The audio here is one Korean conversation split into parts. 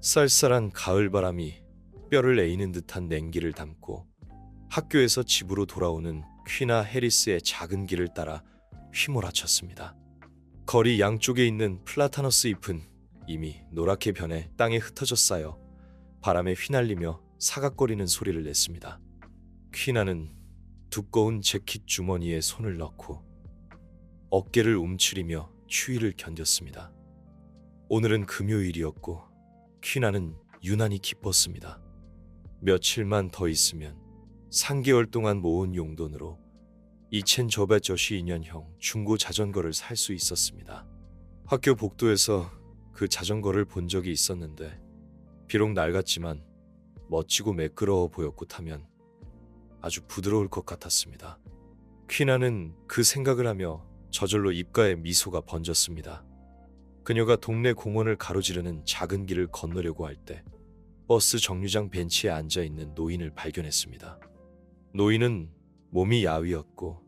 쌀쌀한 가을바람이 뼈를 에이는 듯한 냉기를 담고 학교에서 집으로 돌아오는 퀴나 해리스의 작은 길을 따라 휘몰아쳤습니다. 거리 양쪽에 있는 플라타너스 잎은 이미 노랗게 변해 땅에 흩어져 쌓여 바람에 휘날리며 사각거리는 소리를 냈습니다. 퀴나는 두꺼운 재킷 주머니에 손을 넣고 어깨를 움츠리며 추위를 견뎠습니다. 오늘은 금요일이었고 퀴나는 유난히 기뻤습니다. 며칠만 더 있으면 3개월 동안 모은 용돈으로 2,992년형 중고 자전거를 살 수 있었습니다. 학교 복도에서 그 자전거를 본 적이 있었는데 비록 낡았지만 멋지고 매끄러워 보였고 타면 아주 부드러울 것 같았습니다. 퀴나는 그 생각을 하며 저절로 입가에 미소가 번졌습니다. 그녀가 동네 공원을 가로지르는 작은 길을 건너려고 할 때 버스 정류장 벤치에 앉아있는 노인을 발견했습니다. 노인은 몸이 야위었고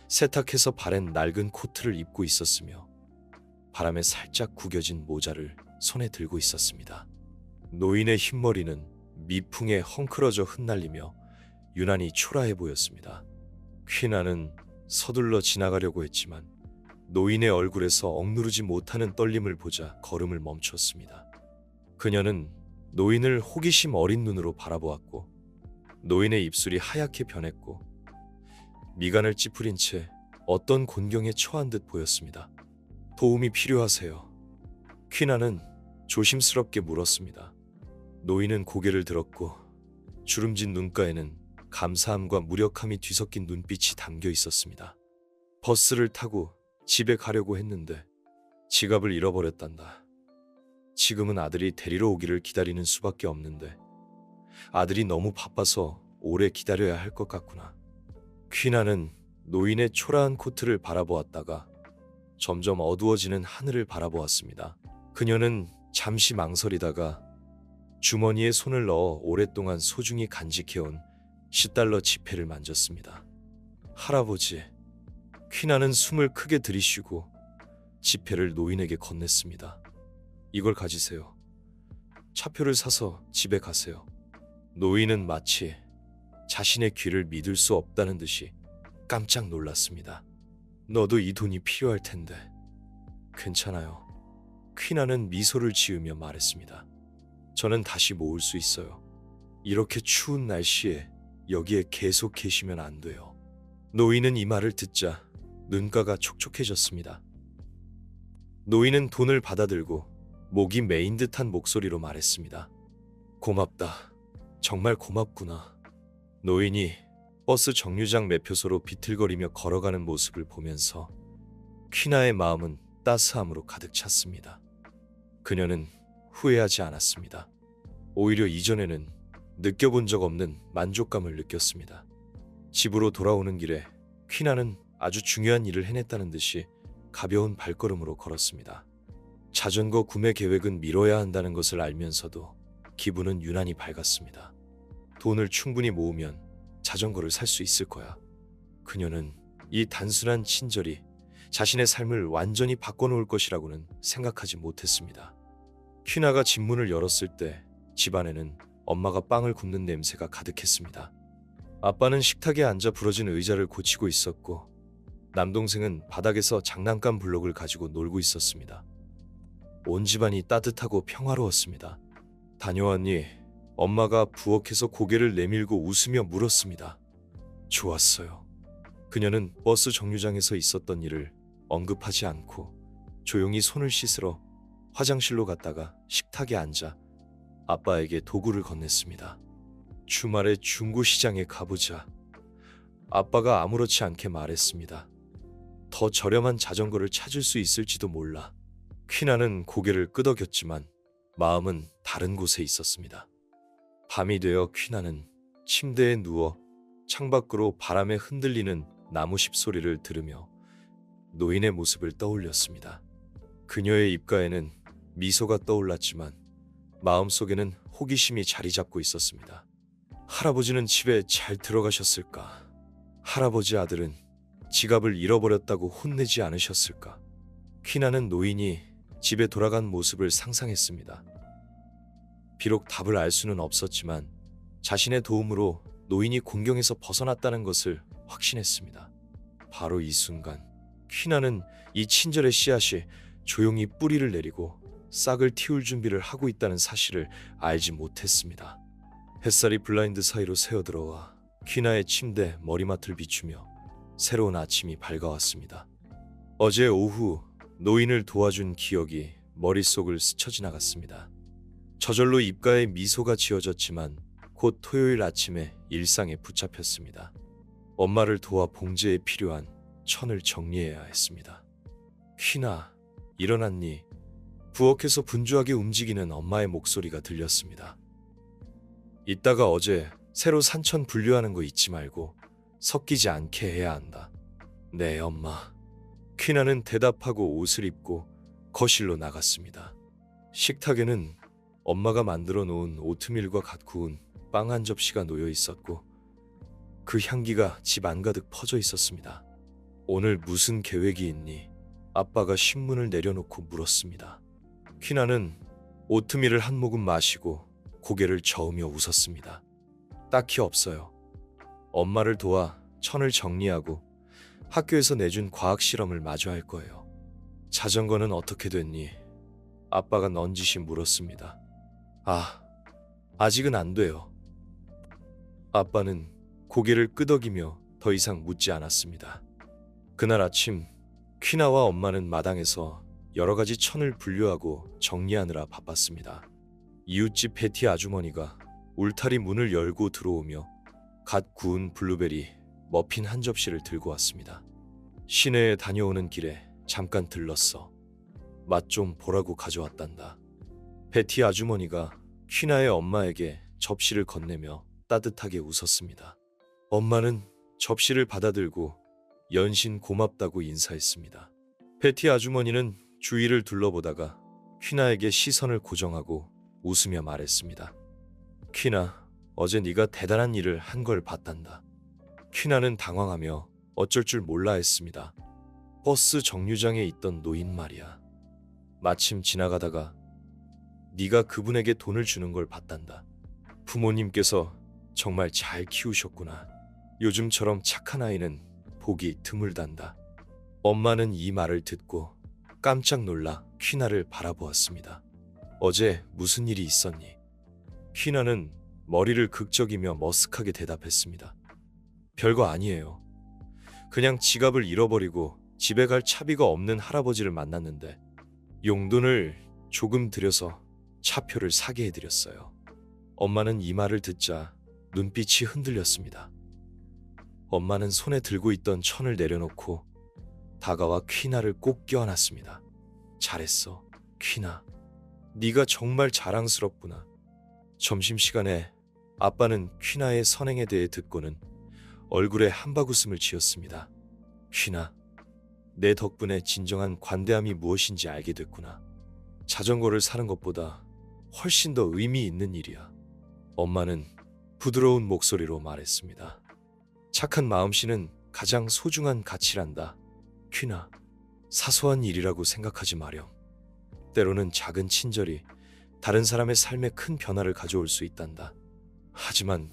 세탁해서 바랜 낡은 코트를 입고 있었으며 바람에 살짝 구겨진 모자를 손에 들고 있었습니다. 노인의 흰머리는 미풍에 헝클어져 흩날리며 유난히 초라해 보였습니다. 퀴나는 서둘러 지나가려고 했지만 노인의 얼굴에서 억누르지 못하는 떨림을 보자 걸음을 멈췄습니다. 그녀는 노인을 호기심 어린 눈으로 바라보았고 노인의 입술이 하얗게 변했고 미간을 찌푸린 채 어떤 곤경에 처한 듯 보였습니다. 도움이 필요하세요? 퀴나는 조심스럽게 물었습니다. 노인은 고개를 들었고 주름진 눈가에는 감사함과 무력함이 뒤섞인 눈빛이 담겨 있었습니다. 버스를 타고 집에 가려고 했는데 지갑을 잃어버렸단다. 지금은 아들이 데리러 오기를 기다리는 수밖에 없는데 아들이 너무 바빠서 오래 기다려야 할 것 같구나. 퀴나는 노인의 초라한 코트를 바라보았다가 점점 어두워지는 하늘을 바라보았습니다. 그녀는 잠시 망설이다가 주머니에 손을 넣어 오랫동안 소중히 간직해온 $10 지폐를 만졌습니다. 할아버지, 퀴나는 숨을 크게 들이쉬고 지폐를 노인에게 건넸습니다. 이걸 가지세요. 차표를 사서 집에 가세요. 노인은 마치 자신의 귀를 믿을 수 없다는 듯이 깜짝 놀랐습니다. 너도 이 돈이 필요할 텐데. 괜찮아요. 퀴나는 미소를 지으며 말했습니다. 저는 다시 모을 수 있어요. 이렇게 추운 날씨에 여기에 계속 계시면 안 돼요. 노인은 이 말을 듣자 눈가가 촉촉해졌습니다. 노인은 돈을 받아들고 목이 메인 듯한 목소리로 말했습니다. 고맙다. 정말 고맙구나. 노인이 버스 정류장 매표소로 비틀거리며 걸어가는 모습을 보면서 퀴나의 마음은 따스함으로 가득 찼습니다. 그녀는 후회하지 않았습니다. 오히려 이전에는 느껴본 적 없는 만족감을 느꼈습니다. 집으로 돌아오는 길에 퀴나는 아주 중요한 일을 해냈다는 듯이 가벼운 발걸음으로 걸었습니다. 자전거 구매 계획은 미뤄야 한다는 것을 알면서도 기분은 유난히 밝았습니다. 돈을 충분히 모으면 자전거를 살 수 있을 거야. 그녀는 이 단순한 친절이 자신의 삶을 완전히 바꿔놓을 것이라고는 생각하지 못했습니다. 퀴나가 집문을 열었을 때 집안에는 엄마가 빵을 굽는 냄새가 가득했습니다. 아빠는 식탁에 앉아 부러진 의자를 고치고 있었고 남동생은 바닥에서 장난감 블록을 가지고 놀고 있었습니다. 온 집안이 따뜻하고 평화로웠습니다. 다녀왔니? 엄마가 부엌에서 고개를 내밀고 웃으며 물었습니다. 좋았어요. 그녀는 버스 정류장에서 있었던 일을 언급하지 않고 조용히 손을 씻으러 화장실로 갔다가 식탁에 앉아 아빠에게 도구를 건넸습니다. 주말에 중고시장에 가보자. 아빠가 아무렇지 않게 말했습니다. 더 저렴한 자전거를 찾을 수 있을지도 몰라. 퀴나는 고개를 끄덕였지만 마음은 다른 곳에 있었습니다. 밤이 되어 퀴나는 침대에 누워 창밖으로 바람에 흔들리는 나무십 소리를 들으며 노인의 모습을 떠올렸습니다. 그녀의 입가에는 미소가 떠올랐지만 마음속에는 호기심이 자리 잡고 있었습니다. 할아버지는 집에 잘 들어가셨을까? 할아버지 아들은 지갑을 잃어버렸다고 혼내지 않으셨을까? 퀴나는 노인이 집에 돌아간 모습을 상상했습니다. 비록 답을 알 수는 없었지만 자신의 도움으로 노인이 곤경에서 벗어났다는 것을 확신했습니다. 바로 이 순간 퀴나는 이 친절의 씨앗이 조용히 뿌리를 내리고 싹을 틔울 준비를 하고 있다는 사실을 알지 못했습니다. 햇살이 블라인드 사이로 새어들어와 퀴나의 침대 머리맡을 비추며 새로운 아침이 밝아왔습니다. 어제 오후 노인을 도와준 기억이 머릿속을 스쳐 지나갔습니다. 저절로 입가에 미소가 지어졌지만 곧 토요일 아침에 일상에 붙잡혔습니다. 엄마를 도와 봉제에 필요한 천을 정리해야 했습니다. 퀴나, 일어났니? 부엌에서 분주하게 움직이는 엄마의 목소리가 들렸습니다. 이따가 어제 새로 산천 분류하는 거 잊지 말고 섞이지 않게 해야 한다. 네, 엄마. 퀴나는 대답하고 옷을 입고 거실로 나갔습니다. 식탁에는 엄마가 만들어 놓은 오트밀과 갓 구운 빵 한 접시가 놓여 있었고 그 향기가 집 안가득 퍼져 있었습니다. 오늘 무슨 계획이 있니? 아빠가 신문을 내려놓고 물었습니다. 퀴나는 오트밀을 한 모금 마시고 고개를 저으며 웃었습니다. 딱히 없어요. 엄마를 도와 천을 정리하고 학교에서 내준 과학 실험을 마저 할 거예요. 자전거는 어떻게 됐니? 아빠가 넌지시 물었습니다. 아직은 안 돼요. 아빠는 고개를 끄덕이며 더 이상 묻지 않았습니다. 그날 아침 퀴나와 엄마는 마당에서 여러 가지 천을 분류하고 정리하느라 바빴습니다. 이웃집 베티 아주머니가 울타리 문을 열고 들어오며 갓 구운 블루베리 머핀 한 접시를 들고 왔습니다. 시내에 다녀오는 길에 잠깐 들렀어. 맛 좀 보라고 가져왔단다. 베티 아주머니가 퀴나의 엄마에게 접시를 건네며 따뜻하게 웃었습니다. 엄마는 접시를 받아들고 연신 고맙다고 인사했습니다. 베티 아주머니는 주위를 둘러보다가 퀴나에게 시선을 고정하고 웃으며 말했습니다. 퀴나, 어제 네가 대단한 일을 한 걸 봤단다. 퀴나는 당황하며 어쩔 줄 몰라 했습니다. 버스 정류장에 있던 노인 말이야. 마침 지나가다가 네가 그분에게 돈을 주는 걸 봤단다. 부모님께서 정말 잘 키우셨구나. 요즘처럼 착한 아이는 보기 드물단다. 엄마는 이 말을 듣고 깜짝 놀라 퀴나를 바라보았습니다. 어제 무슨 일이 있었니? 퀴나는 머리를 극적이며 머쓱하게 대답했습니다. 별거 아니에요. 그냥 지갑을 잃어버리고 집에 갈 차비가 없는 할아버지를 만났는데 용돈을 조금 들여서 차표를 사게 해드렸어요. 엄마는 이 말을 듣자 눈빛이 흔들렸습니다. 엄마는 손에 들고 있던 천을 내려놓고 다가와 퀴나를 꼭 껴안았습니다. 잘했어, 퀴나. 네가 정말 자랑스럽구나. 점심시간에 아빠는 퀴나의 선행에 대해 듣고는 얼굴에 한바구음을 지었습니다. 퀴나, 내 덕분에 진정한 관대함이 무엇인지 알게 됐구나. 자전거를 사는 것보다 훨씬 더 의미 있는 일이야. 엄마는 부드러운 목소리로 말했습니다. 착한 마음씨는 가장 소중한 가치란다. 퀴나, 사소한 일이라고 생각하지 마렴. 때로는 작은 친절이 다른 사람의 삶에 큰 변화를 가져올 수 있단다. 하지만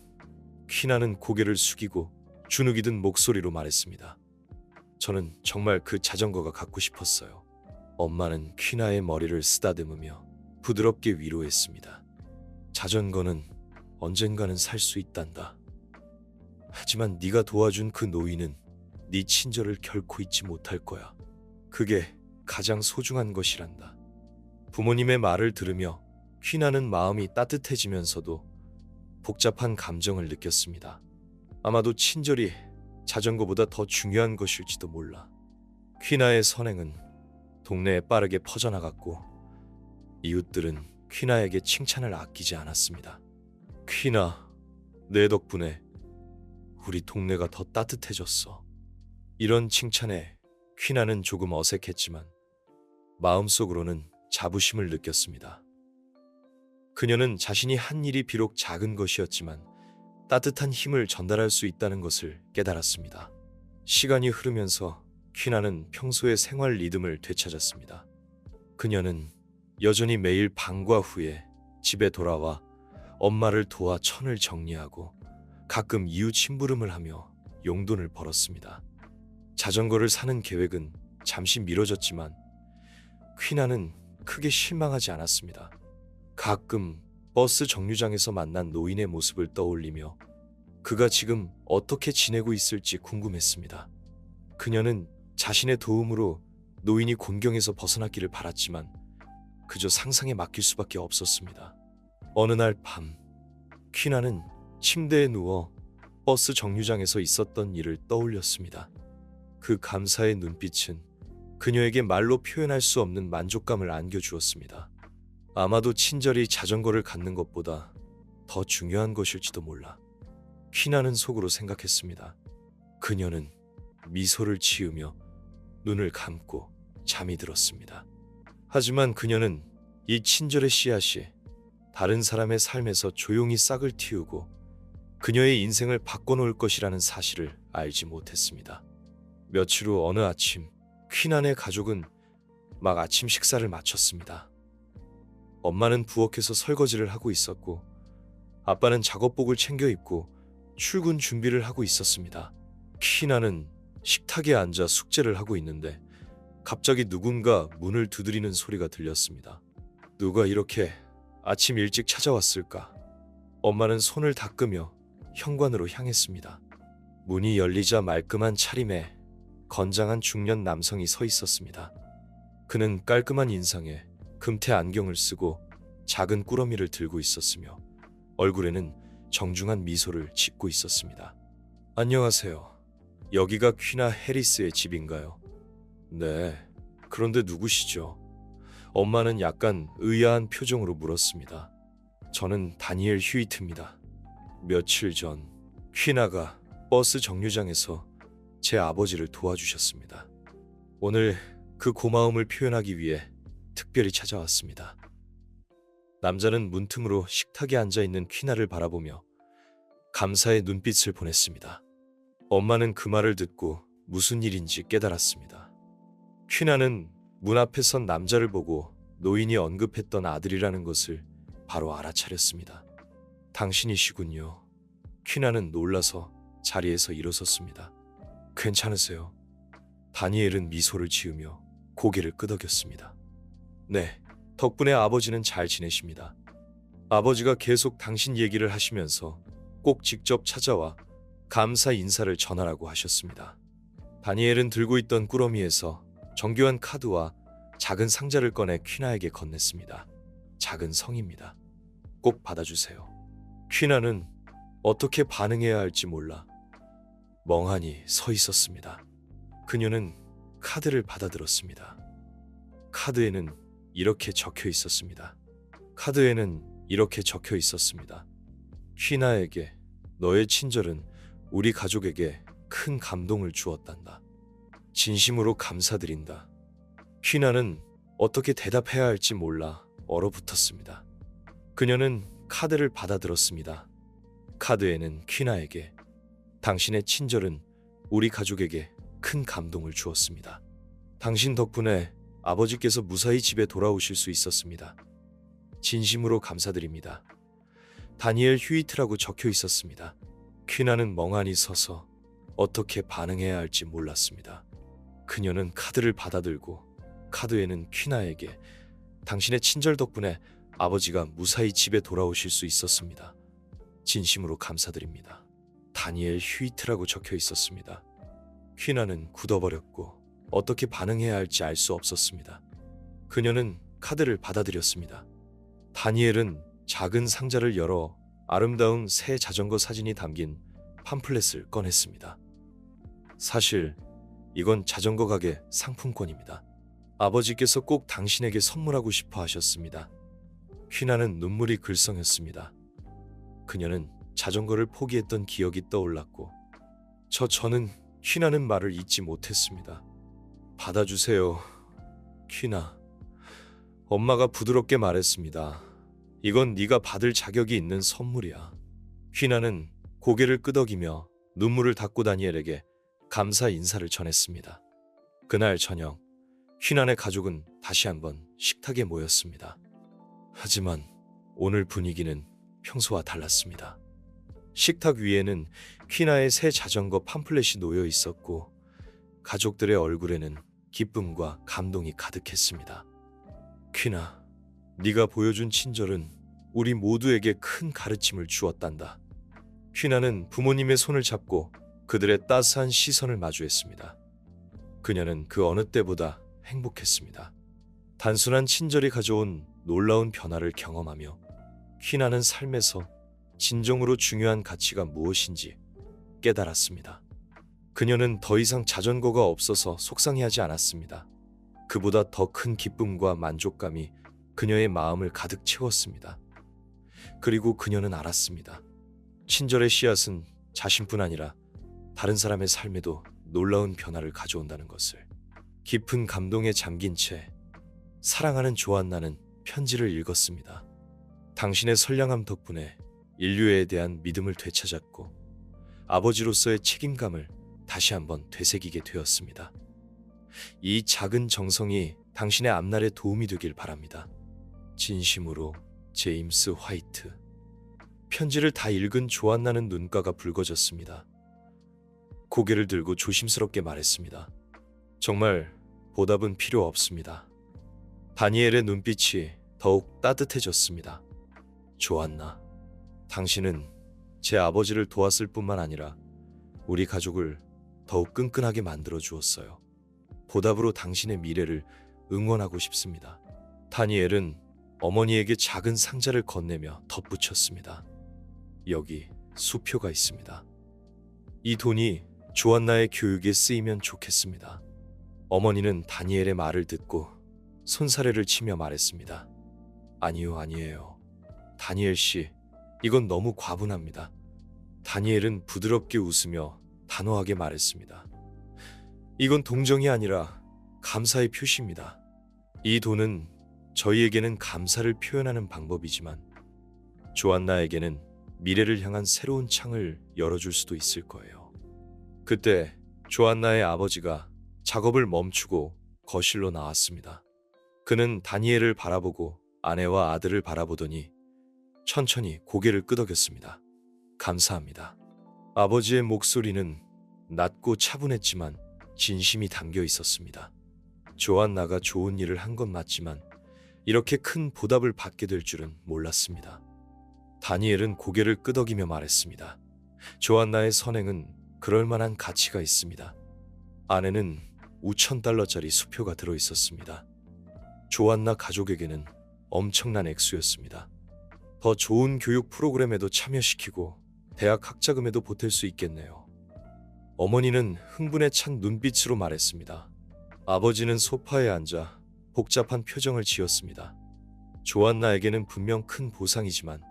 퀴나는 고개를 숙이고 주눅이 든 목소리로 말했습니다. 저는 정말 그 자전거가 갖고 싶었어요. 엄마는 퀴나의 머리를 쓰다듬으며 부드럽게 위로했습니다. 자전거는 언젠가는 살 수 있단다. 하지만 네가 도와준 그 노인은 네 친절을 결코 잊지 못할 거야. 그게 가장 소중한 것이란다. 부모님의 말을 들으며 퀴나는 마음이 따뜻해지면서도 복잡한 감정을 느꼈습니다. 아마도 친절이 자전거보다 더 중요한 것일지도 몰라. 퀴나의 선행은 동네에 빠르게 퍼져나갔고 이웃들은 퀴나에게 칭찬을 아끼지 않았습니다. 퀴나, 내 덕분에 우리 동네가 더 따뜻해졌어. 이런 칭찬에 퀴나는 조금 어색했지만 마음속으로는 자부심을 느꼈습니다. 그녀는 자신이 한 일이 비록 작은 것이었지만 따뜻한 힘을 전달할 수 있다는 것을 깨달았습니다. 시간이 흐르면서 퀴나는 평소의 생활 리듬을 되찾았습니다. 그녀는 여전히 매일 방과 후에 집에 돌아와 엄마를 도와 천을 정리하고 가끔 이웃 심부름을 하며 용돈을 벌었습니다. 자전거를 사는 계획은 잠시 미뤄졌지만 퀴나는 크게 실망하지 않았습니다. 가끔 버스 정류장에서 만난 노인의 모습을 떠올리며 그가 지금 어떻게 지내고 있을지 궁금했습니다. 그녀는 자신의 도움으로 노인이 곤경에서 벗어났기를 바랐지만 그저 상상에 맡길 수밖에 없었습니다. 어느 날 밤, 퀴나는 침대에 누워 버스 정류장에서 있었던 일을 떠올렸습니다. 그 감사의 눈빛은 그녀에게 말로 표현할 수 없는 만족감을 안겨주었습니다. 아마도 친절히 자전거를 갖는 것보다 더 중요한 것일지도 몰라. 퀴나는 속으로 생각했습니다. 그녀는 미소를 지으며 눈을 감고 잠이 들었습니다. 하지만 그녀는 이 친절의 씨앗이 다른 사람의 삶에서 조용히 싹을 틔우고 그녀의 인생을 바꿔놓을 것이라는 사실을 알지 못했습니다. 며칠 후 어느 아침, 퀴난의 가족은 막 아침 식사를 마쳤습니다. 엄마는 부엌에서 설거지를 하고 있었고 아빠는 작업복을 챙겨 입고 출근 준비를 하고 있었습니다. 퀴난은 식탁에 앉아 숙제를 하고 있는데 갑자기 누군가 문을 두드리는 소리가 들렸습니다. 누가 이렇게 아침 일찍 찾아왔을까? 엄마는 손을 닦으며 현관으로 향했습니다. 문이 열리자 말끔한 차림에 건장한 중년 남성이 서 있었습니다. 그는 깔끔한 인상에 금태 안경을 쓰고 작은 꾸러미를 들고 있었으며 얼굴에는 정중한 미소를 짓고 있었습니다. 안녕하세요. 여기가 퀴나 해리스의 집인가요? 네. 그런데 누구시죠? 엄마는 약간 의아한 표정으로 물었습니다. 저는 다니엘 휴이트입니다. 며칠 전 퀴나가 버스 정류장에서 제 아버지를 도와주셨습니다. 오늘 그 고마움을 표현하기 위해 특별히 찾아왔습니다. 남자는 문틈으로 식탁에 앉아있는 퀴나를 바라보며 감사의 눈빛을 보냈습니다. 엄마는 그 말을 듣고 무슨 일인지 깨달았습니다. 퀴나는 문 앞에 선 남자를 보고 노인이 언급했던 아들이라는 것을 바로 알아차렸습니다. 당신이시군요. 퀴나는 놀라서 자리에서 일어섰습니다. 괜찮으세요? 다니엘은 미소를 지으며 고개를 끄덕였습니다. 네, 덕분에 아버지는 잘 지내십니다. 아버지가 계속 당신 얘기를 하시면서 꼭 직접 찾아와 감사 인사를 전하라고 하셨습니다. 다니엘은 들고 있던 꾸러미에서 정교한 카드와 작은 상자를 꺼내 퀴나에게 건넸습니다. 작은 성입니다. 꼭 받아주세요. 퀴나는 어떻게 반응해야 할지 몰라 멍하니 서 있었습니다. 그녀는 카드를 받아들었습니다. 카드에는 이렇게 적혀 있었습니다. 퀴나에게 너의 친절은 우리 가족에게 큰 감동을 주었단다. 진심으로 감사드린다. 퀴나는 어떻게 대답해야 할지 몰라 얼어붙었습니다. 그녀는 카드를 받아들었습니다. 카드에는 퀴나에게 당신의 친절은 우리 가족에게 큰 감동을 주었습니다. 당신 덕분에 아버지께서 무사히 집에 돌아오실 수 있었습니다. 진심으로 감사드립니다. 다니엘 휴이트라고 적혀 있었습니다. 퀴나는 멍하니 서서 어떻게 반응해야 할지 몰랐습니다. 그녀는 카드를 받아들고 카드에는 퀴나에게 당신의 친절 덕분에 아버지가 무사히 집에 돌아오실 수 있었습니다. 진심으로 감사드립니다. 다니엘 휴이트라고 적혀 있었습니다. 퀴나는 굳어버렸고 어떻게 반응해야 할지 알 수 없었습니다. 그녀는 카드를 받아들였습니다. 다니엘은 작은 상자를 열어 아름다운 새 자전거 사진이 담긴 팜플렛을 꺼냈습니다. 사실 이건 자전거 가게 상품권입니다. 아버지께서 꼭 당신에게 선물하고 싶어 하셨습니다. 퀴나는 눈물이 글썽였습니다. 그녀는 자전거를 포기했던 기억이 떠올랐고 저는 퀴나는 말을 잊지 못했습니다. 받아주세요, 퀴나. 엄마가 부드럽게 말했습니다. 이건 네가 받을 자격이 있는 선물이야. 퀴나는 고개를 끄덕이며 눈물을 닦고 다니엘에게 감사 인사를 전했습니다. 그날 저녁, 퀴난의 가족은 다시 한번 식탁에 모였습니다. 하지만 오늘 분위기는 평소와 달랐습니다. 식탁 위에는 퀴나의 새 자전거 팜플렛이 놓여 있었고 가족들의 얼굴에는 기쁨과 감동이 가득했습니다. 퀴나, 네가 보여준 친절은 우리 모두에게 큰 가르침을 주었단다. 퀴나는 부모님의 손을 잡고 그들의 따스한 시선을 마주했습니다. 그녀는 그 어느 때보다 행복했습니다. 단순한 친절이 가져온 놀라운 변화를 경험하며 퀴나는 삶에서 진정으로 중요한 가치가 무엇인지 깨달았습니다. 그녀는 더 이상 자전거가 없어서 속상해하지 않았습니다. 그보다 더 큰 기쁨과 만족감이 그녀의 마음을 가득 채웠습니다. 그리고 그녀는 알았습니다. 친절의 씨앗은 자신뿐 아니라 다른 사람의 삶에도 놀라운 변화를 가져온다는 것을. 깊은 감동에 잠긴 채 사랑하는 조안나는 편지를 읽었습니다. 당신의 선량함 덕분에 인류에 대한 믿음을 되찾았고 아버지로서의 책임감을 다시 한번 되새기게 되었습니다. 이 작은 정성이 당신의 앞날에 도움이 되길 바랍니다. 진심으로 제임스 화이트. 편지를 다 읽은 조안나는 눈가가 붉어졌습니다. 고개를 들고 조심스럽게 말했습니다. 정말 보답은 필요 없습니다. 다니엘의 눈빛이 더욱 따뜻해졌습니다. 조안나, 당신은 제 아버지를 도왔을 뿐만 아니라 우리 가족을 더욱 끈끈하게 만들어 주었어요. 보답으로 당신의 미래를 응원하고 싶습니다. 다니엘은 어머니에게 작은 상자를 건네며 덧붙였습니다. 여기 수표가 있습니다. 이 돈이 조안나의 교육에 쓰이면 좋겠습니다. 어머니는 다니엘의 말을 듣고 손사래를 치며 말했습니다. 아니요, 아니에요. 다니엘 씨, 이건 너무 과분합니다. 다니엘은 부드럽게 웃으며 단호하게 말했습니다. 이건 동정이 아니라 감사의 표시입니다. 이 돈은 저희에게는 감사를 표현하는 방법이지만 조안나에게는 미래를 향한 새로운 창을 열어줄 수도 있을 거예요. 그때 조안나의 아버지가 작업을 멈추고 거실로 나왔습니다. 그는 다니엘을 바라보고 아내와 아들을 바라보더니 천천히 고개를 끄덕였습니다. 감사합니다. 아버지의 목소리는 낮고 차분했지만 진심이 담겨 있었습니다. 조안나가 좋은 일을 한 건 맞지만 이렇게 큰 보답을 받게 될 줄은 몰랐습니다. 다니엘은 고개를 끄덕이며 말했습니다. 조안나의 선행은 그럴 만한 가치가 있습니다. 안에는 $5,000짜리 수표가 들어 있었습니다. 조안나 가족에게는 엄청난 액수였습니다. 더 좋은 교육 프로그램에도 참여시키고 대학 학자금에도 보탤 수 있겠네요. 어머니는 흥분에 찬 눈빛으로 말했습니다. 아버지는 소파에 앉아 복잡한 표정을 지었습니다. 조안나에게는 분명 큰 보상이지만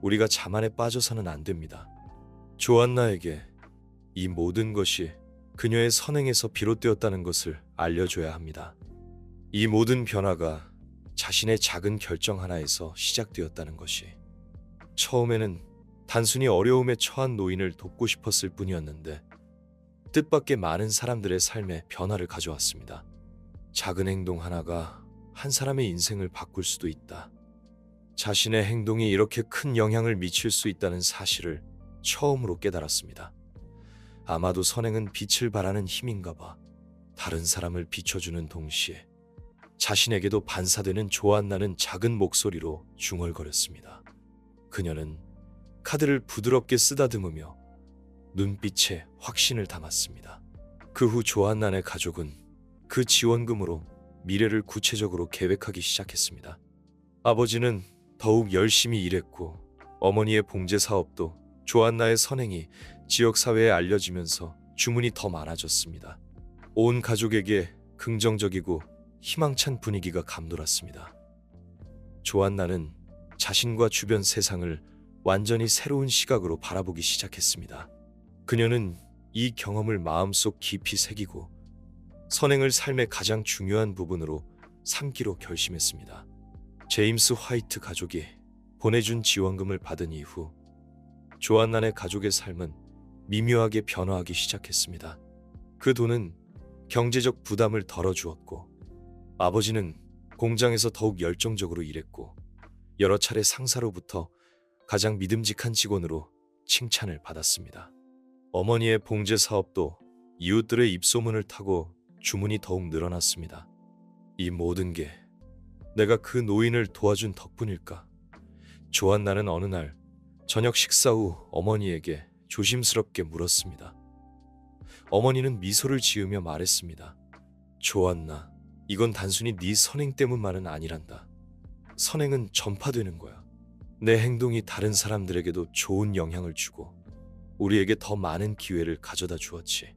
우리가 자만에 빠져서는 안 됩니다. 조안나에게 이 모든 것이 그녀의 선행에서 비롯되었다는 것을 알려줘야 합니다. 이 모든 변화가 자신의 작은 결정 하나에서 시작되었다는 것이. 처음에는 단순히 어려움에 처한 노인을 돕고 싶었을 뿐이었는데 뜻밖의 많은 사람들의 삶에 변화를 가져왔습니다. 작은 행동 하나가 한 사람의 인생을 바꿀 수도 있다. 자신의 행동이 이렇게 큰 영향을 미칠 수 있다는 사실을 처음으로 깨달았습니다. 아마도 선행은 빛을 발하는 힘인가 봐. 다른 사람을 비춰주는 동시에 자신에게도 반사되는 조안나는 작은 목소리로 중얼거렸습니다. 그녀는 카드를 부드럽게 쓰다듬으며 눈빛에 확신을 담았습니다. 그 후 조안나의 가족은 그 지원금으로 미래를 구체적으로 계획하기 시작했습니다. 아버지는 더욱 열심히 일했고 어머니의 봉제 사업도 조안나의 선행이 지역사회에 알려지면서 주문이 더 많아졌습니다. 온 가족에게 긍정적이고 희망찬 분위기가 감돌았습니다. 조안나는 자신과 주변 세상을 완전히 새로운 시각으로 바라보기 시작했습니다. 그녀는 이 경험을 마음속 깊이 새기고 선행을 삶의 가장 중요한 부분으로 삼기로 결심했습니다. 제임스 화이트 가족이 보내준 지원금을 받은 이후 조안나의 가족의 삶은 미묘하게 변화하기 시작했습니다. 그 돈은 경제적 부담을 덜어주었고 아버지는 공장에서 더욱 열정적으로 일했고 여러 차례 상사로부터 가장 믿음직한 직원으로 칭찬을 받았습니다. 어머니의 봉제 사업도 이웃들의 입소문을 타고 주문이 더욱 늘어났습니다. 이 모든 게 내가 그 노인을 도와준 덕분일까? 조안나는 어느 날 저녁 식사 후 어머니에게 조심스럽게 물었습니다. 어머니는 미소를 지으며 말했습니다. 조안나, 이건 단순히 네 선행 때문만은 아니란다. 선행은 전파되는 거야. 내 행동이 다른 사람들에게도 좋은 영향을 주고 우리에게 더 많은 기회를 가져다 주었지.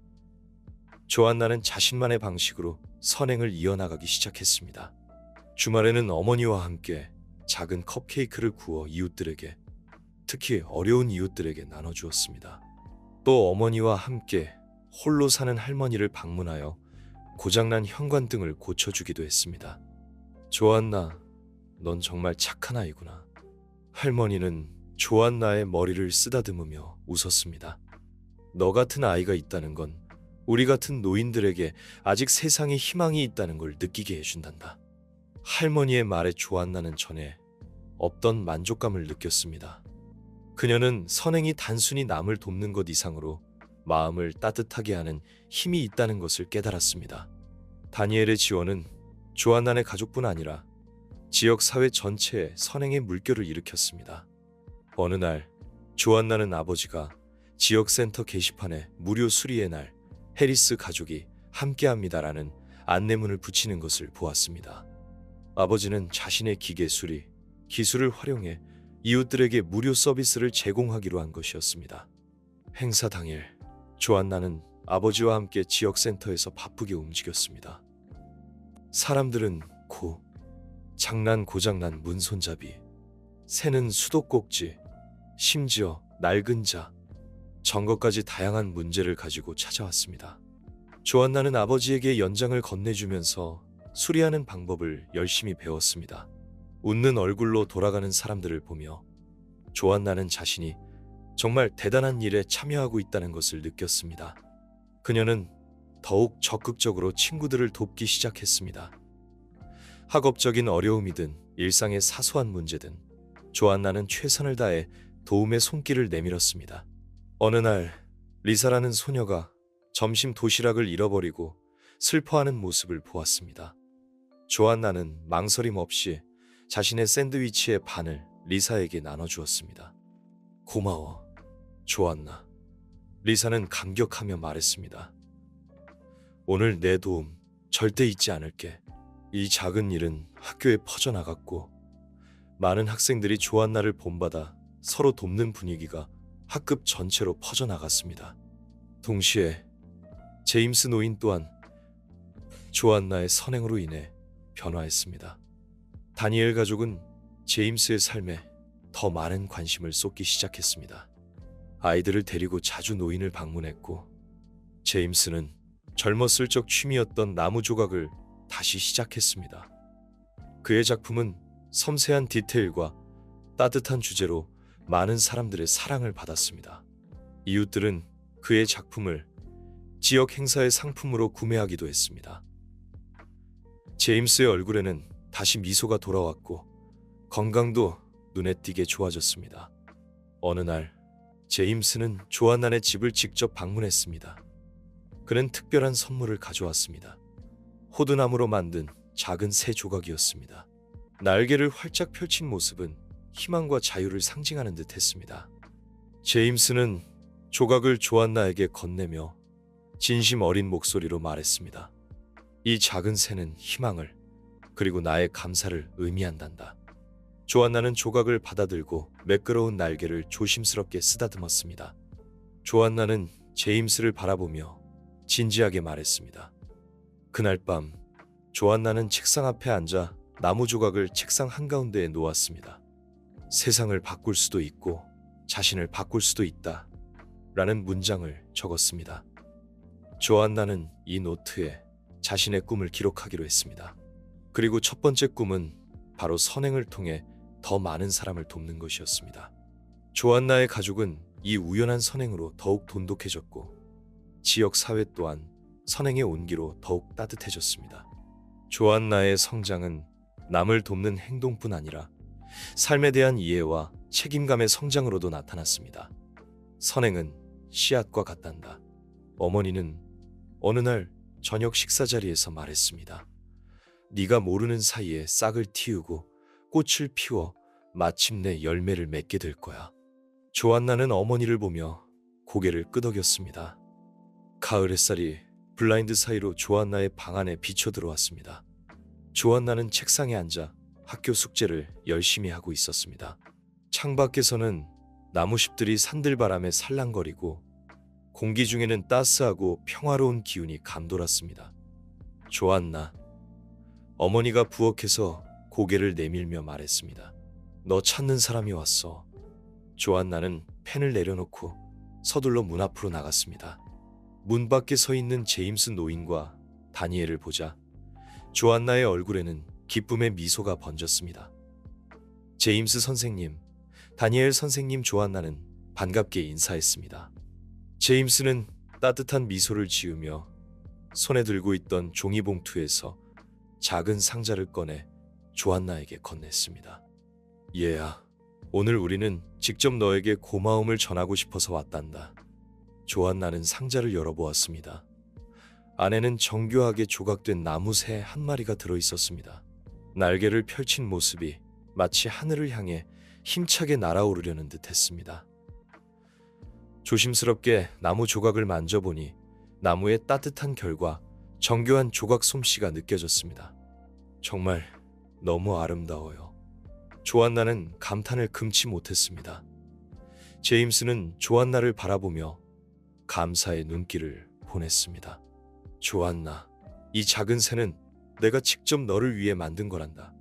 조안나는 자신만의 방식으로 선행을 이어나가기 시작했습니다. 주말에는 어머니와 함께 작은 컵케이크를 구워 이웃들에게, 특히 어려운 이웃들에게 나눠주었습니다. 또 어머니와 함께 홀로 사는 할머니를 방문하여 고장난 현관등을 고쳐주기도 했습니다. 조안나, 넌 정말 착한 아이구나. 할머니는 조안나의 머리를 쓰다듬으며 웃었습니다. 너 같은 아이가 있다는 건 우리 같은 노인들에게 아직 세상에 희망이 있다는 걸 느끼게 해준단다. 할머니의 말에 조안나는 전에 없던 만족감을 느꼈습니다. 그녀는 선행이 단순히 남을 돕는 것 이상으로 마음을 따뜻하게 하는 힘이 있다는 것을 깨달았습니다. 다니엘의 지원은 조안나의 가족뿐 아니라 지역 사회 전체에 선행의 물결을 일으켰습니다. 어느 날 조안나는 아버지가 지역센터 게시판에 무료 수리의 날 해리스 가족이 함께합니다라는 안내문을 붙이는 것을 보았습니다. 아버지는 자신의 기계 수리 기술을 활용해 이웃들에게 무료 서비스를 제공하기로 한 것이었습니다. 행사 당일 조안나는 아버지와 함께 지역센터에서 바쁘게 움직였습니다. 사람들은 장난 고장난 문 손잡이, 새는 수도꼭지, 심지어 낡은 자, 전거까지 다양한 문제를 가지고 찾아왔습니다. 조안나는 아버지에게 연장을 건네주면서 수리하는 방법을 열심히 배웠습니다. 웃는 얼굴로 돌아가는 사람들을 보며 조안나는 자신이 정말 대단한 일에 참여하고 있다는 것을 느꼈습니다. 그녀는 더욱 적극적으로 친구들을 돕기 시작했습니다. 학업적인 어려움이든 일상의 사소한 문제든 조안나는 최선을 다해 도움의 손길을 내밀었습니다. 어느 날 리사라는 소녀가 점심 도시락을 잃어버리고 슬퍼하는 모습을 보았습니다. 조안나는 망설임 없이 자신의 샌드위치의 반을 리사에게 나눠주었습니다. 고마워, 조안나. 리사는 감격하며 말했습니다. 오늘 내 도움 절대 잊지 않을게. 이 작은 일은 학교에 퍼져나갔고 많은 학생들이 조안나를 본받아 서로 돕는 분위기가 학급 전체로 퍼져나갔습니다. 동시에 제임스 노인 또한 조안나의 선행으로 인해 변화했습니다. 다니엘 가족은 제임스의 삶에 더 많은 관심을 쏟기 시작했습니다. 아이들을 데리고 자주 노인을 방문했고 제임스는 젊었을 적 취미였던 나무 조각을 다시 시작했습니다. 그의 작품은 섬세한 디테일과 따뜻한 주제로 많은 사람들의 사랑을 받았습니다. 이웃들은 그의 작품을 지역 행사의 상품으로 구매하기도 했습니다. 제임스의 얼굴에는 다시 미소가 돌아왔고 건강도 눈에 띄게 좋아졌습니다. 어느 날 제임스는 조안나의 집을 직접 방문했습니다. 그는 특별한 선물을 가져왔습니다. 호두나무로 만든 작은 새 조각이었습니다. 날개를 활짝 펼친 모습은 희망과 자유를 상징하는 듯 했습니다. 제임스는 조각을 조안나에게 건네며 진심 어린 목소리로 말했습니다. 이 작은 새는 희망을 그리고 나의 감사를 의미한단다. 조안나는 조각을 받아들고 매끄러운 날개를 조심스럽게 쓰다듬었습니다. 조안나는 제임스를 바라보며 진지하게 말했습니다. 그날 밤 조안나는 책상 앞에 앉아 나무 조각을 책상 한가운데에 놓았습니다. 세상을 바꿀 수도 있고 자신을 바꿀 수도 있다 라는 문장을 적었습니다. 조안나는 이 노트에 자신의 꿈을 기록하기로 했습니다. 그리고 첫 번째 꿈은 바로 선행을 통해 더 많은 사람을 돕는 것이었습니다. 조안나의 가족은 이 우연한 선행으로 더욱 돈독해졌고 지역 사회 또한 선행의 온기로 더욱 따뜻해졌습니다. 조안나의 성장은 남을 돕는 행동뿐 아니라 삶에 대한 이해와 책임감의 성장으로도 나타났습니다. 선행은 씨앗과 같단다. 어머니는 어느 날 저녁 식사 자리에서 말했습니다. 네가 모르는 사이에 싹을 틔우고 꽃을 피워 마침내 열매를 맺게 될 거야. 조안나는 어머니를 보며 고개를 끄덕였습니다. 가을 햇살이 블라인드 사이로 조안나의 방 안에 비쳐 들어왔습니다. 조안나는 책상에 앉아 학교 숙제를 열심히 하고 있었습니다. 창밖에서는 나무잎들이 산들바람에 살랑거리고 공기 중에는 따스하고 평화로운 기운이 감돌았습니다. 조안나, 어머니가 부엌에서 고개를 내밀며 말했습니다. 너 찾는 사람이 왔어. 조안나는 펜을 내려놓고 서둘러 문 앞으로 나갔습니다. 문 밖에 서 있는 제임스 노인과 다니엘을 보자 조안나의 얼굴에는 기쁨의 미소가 번졌습니다. 제임스 선생님, 다니엘 선생님, 조안나는 반갑게 인사했습니다. 제임스는 따뜻한 미소를 지으며 손에 들고 있던 종이봉투에서 작은 상자를 꺼내 조안나에게 건넸습니다. 얘야, 오늘 우리는 직접 너에게 고마움을 전하고 싶어서 왔단다. 조안나는 상자를 열어보았습니다. 안에는 정교하게 조각된 나무새 한 마리가 들어있었습니다. 날개를 펼친 모습이 마치 하늘을 향해 힘차게 날아오르려는 듯 했습니다. 조심스럽게 나무 조각을 만져보니 나무의 따뜻한 결과 정교한 조각 솜씨가 느껴졌습니다. 정말 너무 아름다워요. 조안나는 감탄을 금치 못했습니다. 제임스는 조안나를 바라보며 감사의 눈길을 보냈습니다. 조안나, 이 작은 새는 내가 직접 너를 위해 만든 거란다.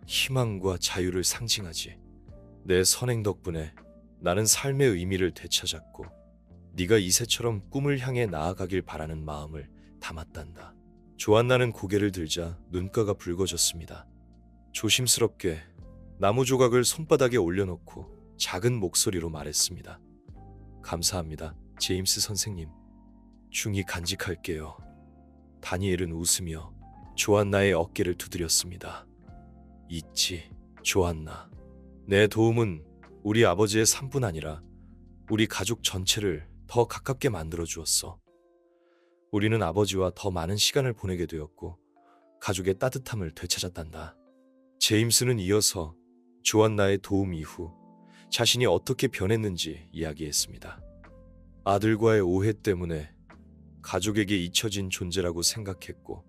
희망과 자유를 상징하지. 내 선행 덕분에 나는 삶의 의미를 되찾았고 네가 이 새처럼 꿈을 향해 나아가길 바라는 마음을 담았단다. 조안나는 고개를 들자 눈가가 붉어졌습니다. 조심스럽게 나무 조각을 손바닥에 올려놓고 작은 목소리로 말했습니다. 감사합니다, 제임스 선생님. 중히 간직할게요. 다니엘은 웃으며 조안나의 어깨를 두드렸습니다. 있지, 조안나. 내 도움은 우리 아버지의 삶뿐 아니라 우리 가족 전체를 더 가깝게 만들어 주었어. 우리는 아버지와 더 많은 시간을 보내게 되었고 가족의 따뜻함을 되찾았단다. 제임스는 이어서 조안나의 도움 이후 자신이 어떻게 변했는지 이야기했습니다. 아들과의 오해 때문에 가족에게 잊혀진 존재라고 생각했고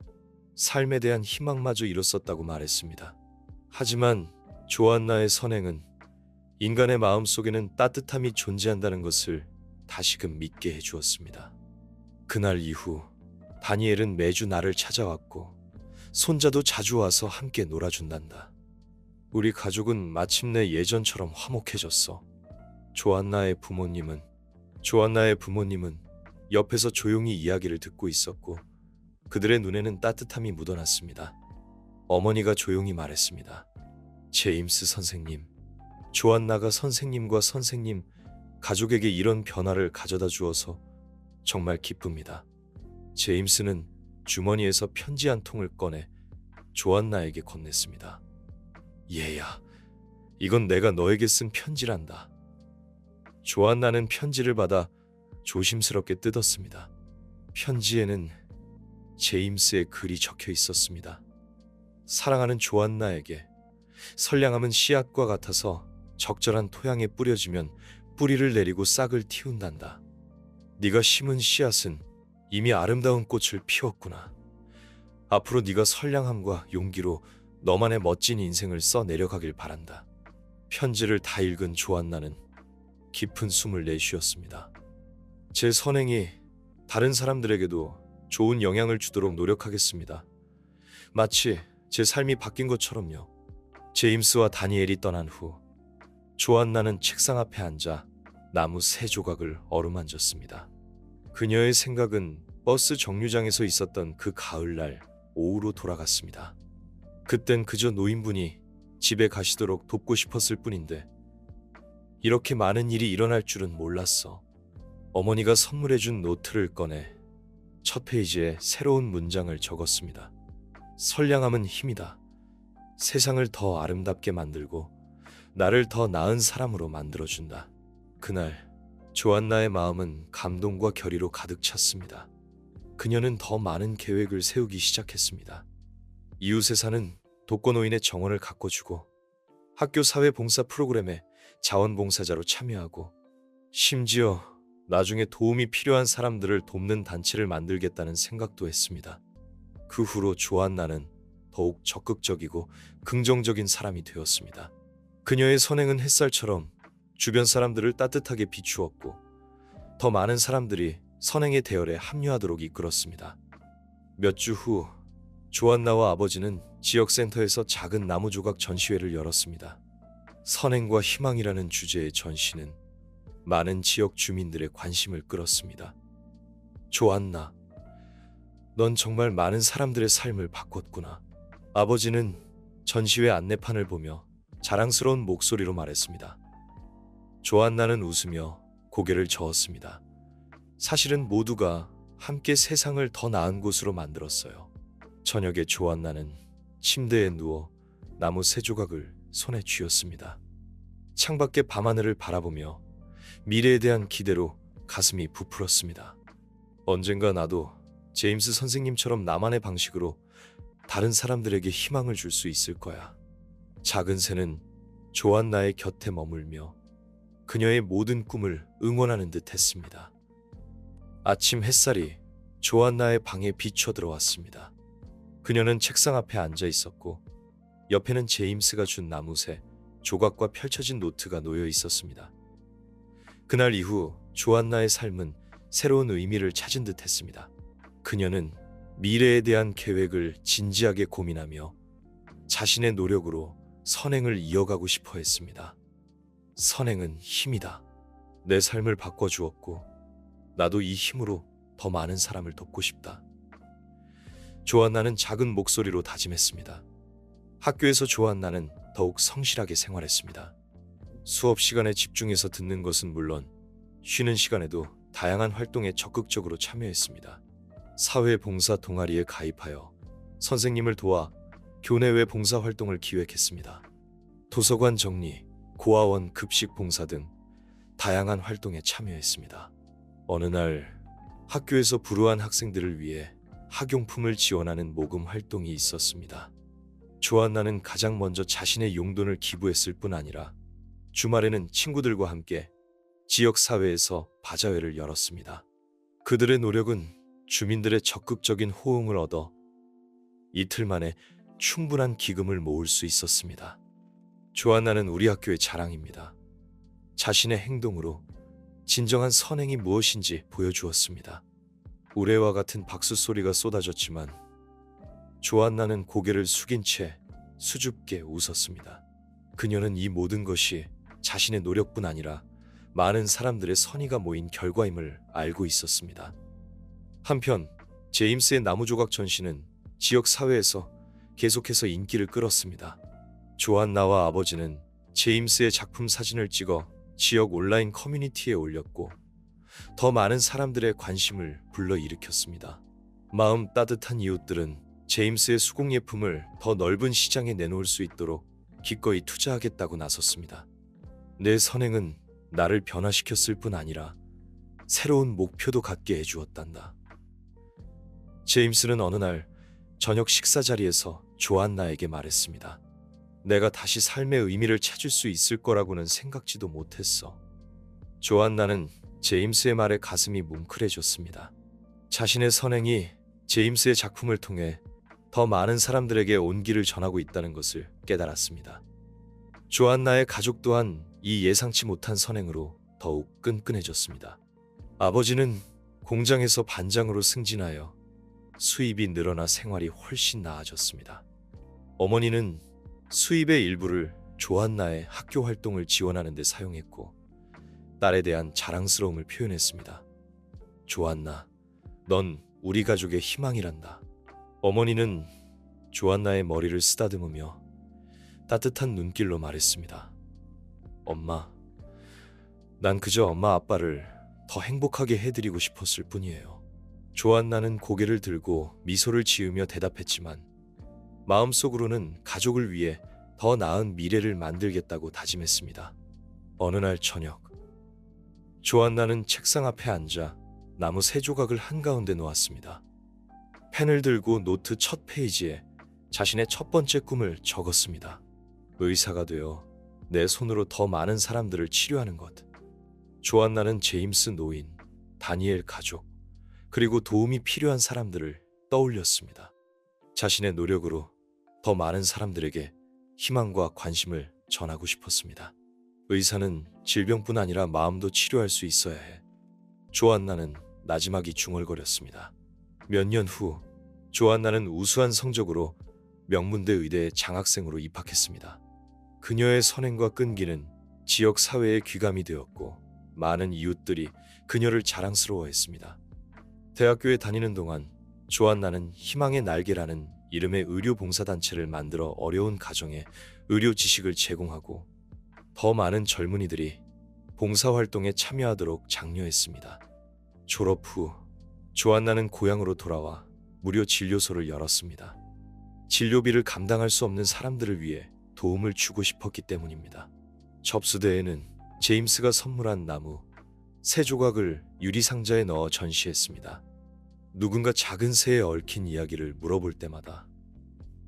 삶에 대한 희망마저 잃었었다고 말했습니다. 하지만 조안나의 선행은 인간의 마음속에는 따뜻함이 존재한다는 것을 다시금 믿게 해주었습니다. 그날 이후 다니엘은 매주 나를 찾아왔고 손자도 자주 와서 함께 놀아준단다. 우리 가족은 마침내 예전처럼 화목해졌어. 조안나의 부모님은 옆에서 조용히 이야기를 듣고 있었고 그들의 눈에는 따뜻함이 묻어났습니다. 어머니가 조용히 말했습니다. 제임스 선생님, 조안나가 선생님과 선생님 가족에게 이런 변화를 가져다 주어서 정말 기쁩니다. 제임스는 주머니에서 편지 한 통을 꺼내 조안나에게 건넸습니다. 얘야, 이건 내가 너에게 쓴 편지란다. 조안나는 편지를 받아 조심스럽게 뜯었습니다. 편지에는 제임스의 글이 적혀 있었습니다. 사랑하는 조안나에게, 선량함은 씨앗과 같아서 적절한 토양에 뿌려지면 뿌리를 내리고 싹을 틔운단다. 네가 심은 씨앗은 이미 아름다운 꽃을 피웠구나. 앞으로 네가 선량함과 용기로 너만의 멋진 인생을 써 내려가길 바란다. 편지를 다 읽은 조안나는 깊은 숨을 내쉬었습니다. 제 선행이 다른 사람들에게도 좋은 영향을 주도록 노력하겠습니다. 마치 제 삶이 바뀐 것처럼요. 제임스와 다니엘이 떠난 후 조안나는 책상 앞에 앉아 나무 새 조각을 어루만졌습니다. 그녀의 생각은 버스 정류장에서 있었던 그 가을날 오후로 돌아갔습니다. 그땐 그저 노인분이 집에 가시도록 돕고 싶었을 뿐인데 이렇게 많은 일이 일어날 줄은 몰랐어. 어머니가 선물해준 노트를 꺼내 첫 페이지에 새로운 문장을 적었습니다. 선량함은 힘이다. 세상을 더 아름답게 만들고 나를 더 나은 사람으로 만들어준다. 그날 조안나의 마음은 감동과 결의로 가득 찼습니다. 그녀는 더 많은 계획을 세우기 시작했습니다. 이웃에 사는 독거노인의 정원을 가꿔주고 학교 사회봉사 프로그램에 자원봉사자로 참여하고 심지어 나중에 도움이 필요한 사람들을 돕는 단체를 만들겠다는 생각도 했습니다. 그 후로 조안나는 더욱 적극적이고 긍정적인 사람이 되었습니다. 그녀의 선행은 햇살처럼 주변 사람들을 따뜻하게 비추었고 더 많은 사람들이 선행의 대열에 합류하도록 이끌었습니다. 몇 주 후 조안나와 아버지는 지역센터에서 작은 나무 조각 전시회를 열었습니다. 선행과 희망이라는 주제의 전시는 많은 지역 주민들의 관심을 끌었습니다. 조안나, 넌 정말 많은 사람들의 삶을 바꿨구나. 아버지는 전시회 안내판을 보며 자랑스러운 목소리로 말했습니다. 조안나는 웃으며 고개를 저었습니다. 사실은 모두가 함께 세상을 더 나은 곳으로 만들었어요. 저녁에 조안나는 침대에 누워 나무 세 조각을 손에 쥐었습니다. 창밖의 밤하늘을 바라보며 미래에 대한 기대로 가슴이 부풀었습니다. 언젠가 나도 제임스 선생님처럼 나만의 방식으로 다른 사람들에게 희망을 줄 수 있을 거야. 작은 새는 조안나의 곁에 머물며 그녀의 모든 꿈을 응원하는 듯 했습니다. 아침 햇살이 조안나의 방에 비춰 들어왔습니다. 그녀는 책상 앞에 앉아 있었고 옆에는 제임스가 준 나무새 조각과 펼쳐진 노트가 놓여 있었습니다. 그날 이후 조안나의 삶은 새로운 의미를 찾은 듯 했습니다. 그녀는 미래에 대한 계획을 진지하게 고민하며 자신의 노력으로 선행을 이어가고 싶어 했습니다. 선행은 힘이다. 내 삶을 바꿔주었고 나도 이 힘으로 더 많은 사람을 돕고 싶다. 조안나는 작은 목소리로 다짐했습니다. 학교에서 조안나는 더욱 성실하게 생활했습니다. 수업 시간에 집중해서 듣는 것은 물론 쉬는 시간에도 다양한 활동에 적극적으로 참여했습니다. 사회봉사 동아리에 가입하여 선생님을 도와 교내외 봉사활동을 기획했습니다. 도서관 정리, 고아원 급식 봉사 등 다양한 활동에 참여했습니다. 어느 날 학교에서 불우한 학생들을 위해 학용품을 지원하는 모금 활동이 있었습니다. 조안나는 가장 먼저 자신의 용돈을 기부했을 뿐 아니라 주말에는 친구들과 함께 지역사회에서 바자회를 열었습니다. 그들의 노력은 주민들의 적극적인 호응을 얻어 이틀 만에 충분한 기금을 모을 수 있었습니다. 조안나는 우리 학교의 자랑입니다. 자신의 행동으로 진정한 선행이 무엇인지 보여주었습니다. 우레와 같은 박수 소리가 쏟아졌지만 조안나는 고개를 숙인 채 수줍게 웃었습니다. 그녀는 이 모든 것이 자신의 노력뿐 아니라 많은 사람들의 선의가 모인 결과임을 알고 있었습니다. 한편 제임스의 나무조각 전시는 지역 사회에서 계속해서 인기를 끌었습니다. 조안나와 아버지는 제임스의 작품 사진을 찍어 지역 온라인 커뮤니티에 올렸고 더 많은 사람들의 관심을 불러일으켰습니다. 마음 따뜻한 이웃들은 제임스의 수공예품을 더 넓은 시장에 내놓을 수 있도록 기꺼이 투자하겠다고 나섰습니다. 내 선행은 나를 변화시켰을 뿐 아니라 새로운 목표도 갖게 해주었단다. 제임스는 어느 날 저녁 식사 자리에서 조안나에게 말했습니다. 내가 다시 삶의 의미를 찾을 수 있을 거라고는 생각지도 못했어. 조안나는 제임스의 말에 가슴이 뭉클해졌습니다. 자신의 선행이 제임스의 작품을 통해 더 많은 사람들에게 온기를 전하고 있다는 것을 깨달았습니다. 조안나의 가족 또한 이 예상치 못한 선행으로 더욱 끈끈해졌습니다. 아버지는 공장에서 반장으로 승진하여 수입이 늘어나 생활이 훨씬 나아졌습니다. 어머니는 수입의 일부를 조안나의 학교 활동을 지원하는 데 사용했고 딸에 대한 자랑스러움을 표현했습니다. 조안나, 넌 우리 가족의 희망이란다. 어머니는 조안나의 머리를 쓰다듬으며 따뜻한 눈길로 말했습니다. 엄마, 난 그저 엄마 아빠를 더 행복하게 해드리고 싶었을 뿐이에요. 조안나는 고개를 들고 미소를 지으며 대답했지만 마음속으로는 가족을 위해 더 나은 미래를 만들겠다고 다짐했습니다. 어느 날 저녁, 조안나는 책상 앞에 앉아 나무 세 조각을 한가운데 놓았습니다. 펜을 들고 노트 첫 페이지에 자신의 첫 번째 꿈을 적었습니다. 의사가 되어 내 손으로 더 많은 사람들을 치료하는 것. 조안나는 제임스 노인, 다니엘 가족, 그리고 도움이 필요한 사람들을 떠올렸습니다. 자신의 노력으로 더 많은 사람들에게 희망과 관심을 전하고 싶었습니다. 의사는 질병뿐 아니라 마음도 치료할 수 있어야 해. 조안나는 나지막이 중얼거렸습니다. 몇 년 후, 조안나는 우수한 성적으로 명문대 의대에 장학생으로 입학했습니다. 그녀의 선행과 끈기는 지역 사회에 귀감이 되었고 많은 이웃들이 그녀를 자랑스러워했습니다. 대학교에 다니는 동안 조안나는 희망의 날개라는 이름의 의료봉사단체를 만들어 어려운 가정에 의료 지식을 제공하고 더 많은 젊은이들이 봉사활동에 참여하도록 장려했습니다. 졸업 후 조안나는 고향으로 돌아와 무료 진료소를 열었습니다. 진료비를 감당할 수 없는 사람들을 위해 도움을 주고 싶었기 때문입니다. 접수대에는 제임스가 선물한 나무 세 조각을 유리상자에 넣어 전시했습니다. 누군가 작은 새에 얽힌 이야기를 물어볼 때마다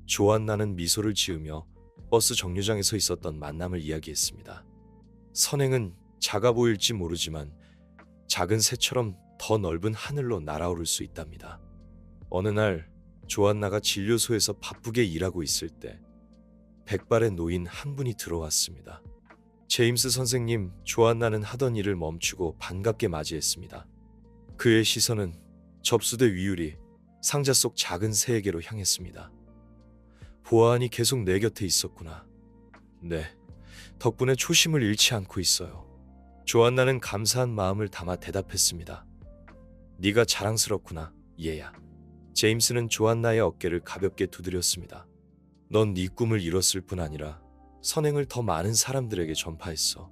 조안나는 미소를 지으며 버스 정류장에서 있었던 만남을 이야기했습니다. 선행은 작아 보일지 모르지만 작은 새처럼 더 넓은 하늘로 날아오를 수 있답니다. 어느 날 조안나가 진료소에서 바쁘게 일하고 있을 때 백발의 노인 한 분이 들어왔습니다. 제임스 선생님, 조안나는 하던 일을 멈추고 반갑게 맞이했습니다. 그의 시선은 접수대 위율이 상자 속 작은 새에게로 향했습니다. 보아하니 계속 내 곁에 있었구나. 네, 덕분에 초심을 잃지 않고 있어요. 조안나는 감사한 마음을 담아 대답했습니다. 네가 자랑스럽구나, 얘야. 제임스는 조안나의 어깨를 가볍게 두드렸습니다. 넌 네 꿈을 이뤘을 뿐 아니라 선행을 더 많은 사람들에게 전파했어.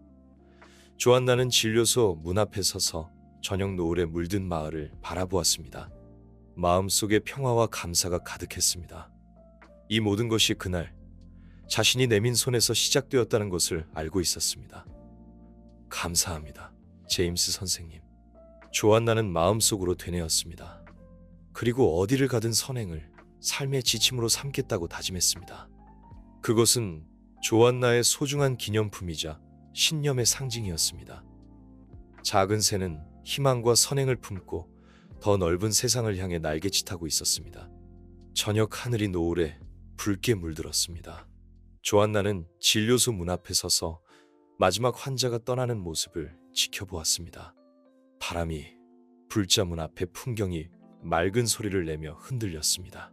조안나는 진료소 문 앞에 서서 저녁 노을에 물든 마을을 바라보았습니다. 마음속에 평화와 감사가 가득했습니다. 이 모든 것이 그날 자신이 내민 손에서 시작되었다는 것을 알고 있었습니다. 감사합니다, 제임스 선생님. 조안나는 마음속으로 되뇌었습니다. 그리고 어디를 가든 선행을 삶의 지침으로 삼겠다고 다짐했습니다. 그것은 조안나의 소중한 기념품이자 신념의 상징이었습니다. 작은 새는 희망과 선행을 품고 더 넓은 세상을 향해 날개짓하고 있었습니다. 저녁 하늘이 노을에 붉게 물들었습니다. 조안나는 진료소 문 앞에 서서 마지막 환자가 떠나는 모습을 지켜보았습니다. 바람이 불자 문 앞의 풍경이 맑은 소리를 내며 흔들렸습니다.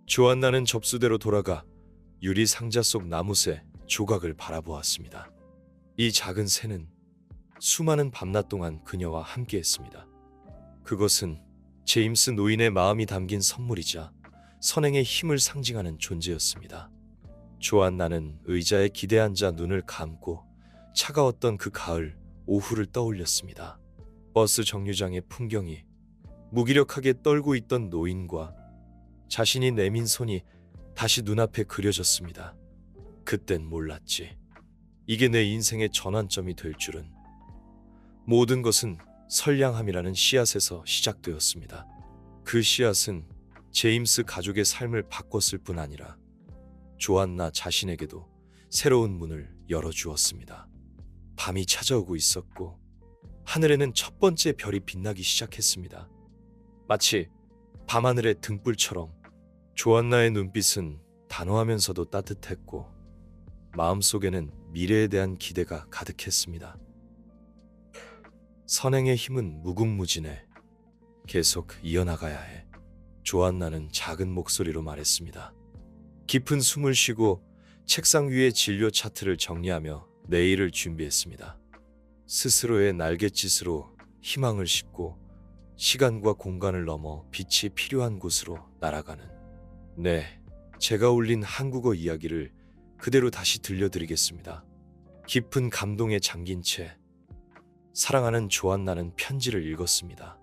조안나는 접수대로 돌아가 유리 상자 속 나무새 조각을 바라보았습니다. 이 작은 새는 수많은 밤낮 동안 그녀와 함께했습니다. 그것은 제임스 노인의 마음이 담긴 선물이자 선행의 힘을 상징하는 존재였습니다. 조안나는 의자에 기대 앉아 눈을 감고 차가웠던 그 가을 오후를 떠올렸습니다. 버스 정류장의 풍경이 무기력하게 떨고 있던 노인과 자신이 내민 손이 다시 눈앞에 그려졌습니다. 그땐 몰랐지. 이게 내 인생의 전환점이 될 줄은. 모든 것은 선량함이라는 씨앗에서 시작되었습니다. 그 씨앗은 제임스 가족의 삶을 바꿨을 뿐 아니라 조안나 자신에게도 새로운 문을 열어주었습니다. 밤이 찾아오고 있었고 하늘에는 첫 번째 별이 빛나기 시작했습니다. 마치 밤하늘의 등불처럼 조안나의 눈빛은 단호하면서도 따뜻했고 마음속에는 미래에 대한 기대가 가득했습니다. 선행의 힘은 무궁무진해. 계속 이어나가야 해. 조안나는 작은 목소리로 말했습니다. 깊은 숨을 쉬고 책상 위에 진료 차트를 정리하며 내일을 준비했습니다. 스스로의 날갯짓으로 희망을 싣고 시간과 공간을 넘어 빛이 필요한 곳으로 날아가는. 네, 제가 올린 한국어 이야기를 그대로 다시 들려드리겠습니다. 깊은 감동에 잠긴 채 사랑하는 조안나는 편지를 읽었습니다.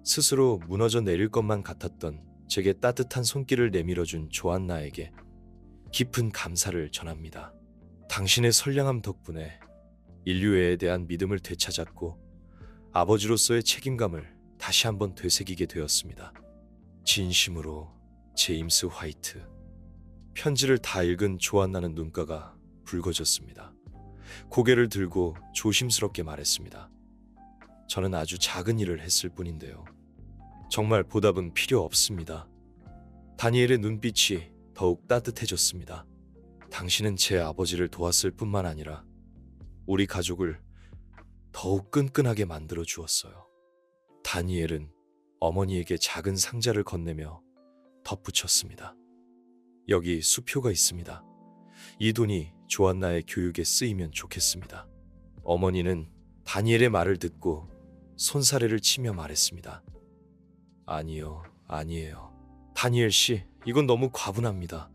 스스로 무너져 내릴 것만 같았던 제게 따뜻한 손길을 내밀어준 조안나에게 깊은 감사를 전합니다. 당신의 선량함 덕분에 인류애에 대한 믿음을 되찾았고 아버지로서의 책임감을 다시 한번 되새기게 되었습니다. 진심으로 제임스 화이트. 편지를 다 읽은 조안나는 눈가가 붉어졌습니다. 고개를 들고 조심스럽게 말했습니다. 저는 아주 작은 일을 했을 뿐인데요. 정말 보답은 필요 없습니다. 다니엘의 눈빛이 더욱 따뜻해졌습니다. 당신은 제 아버지를 도왔을 뿐만 아니라 우리 가족을 더욱 끈끈하게 만들어 주었어요. 다니엘은 어머니에게 작은 상자를 건네며 덧붙였습니다. 여기 수표가 있습니다. 이 돈이 조안나의 교육에 쓰이면 좋겠습니다. 어머니는 다니엘의 말을 듣고 손사래를 치며 말했습니다. 아니요, 아니에요. 다니엘 씨, 이건 너무 과분합니다.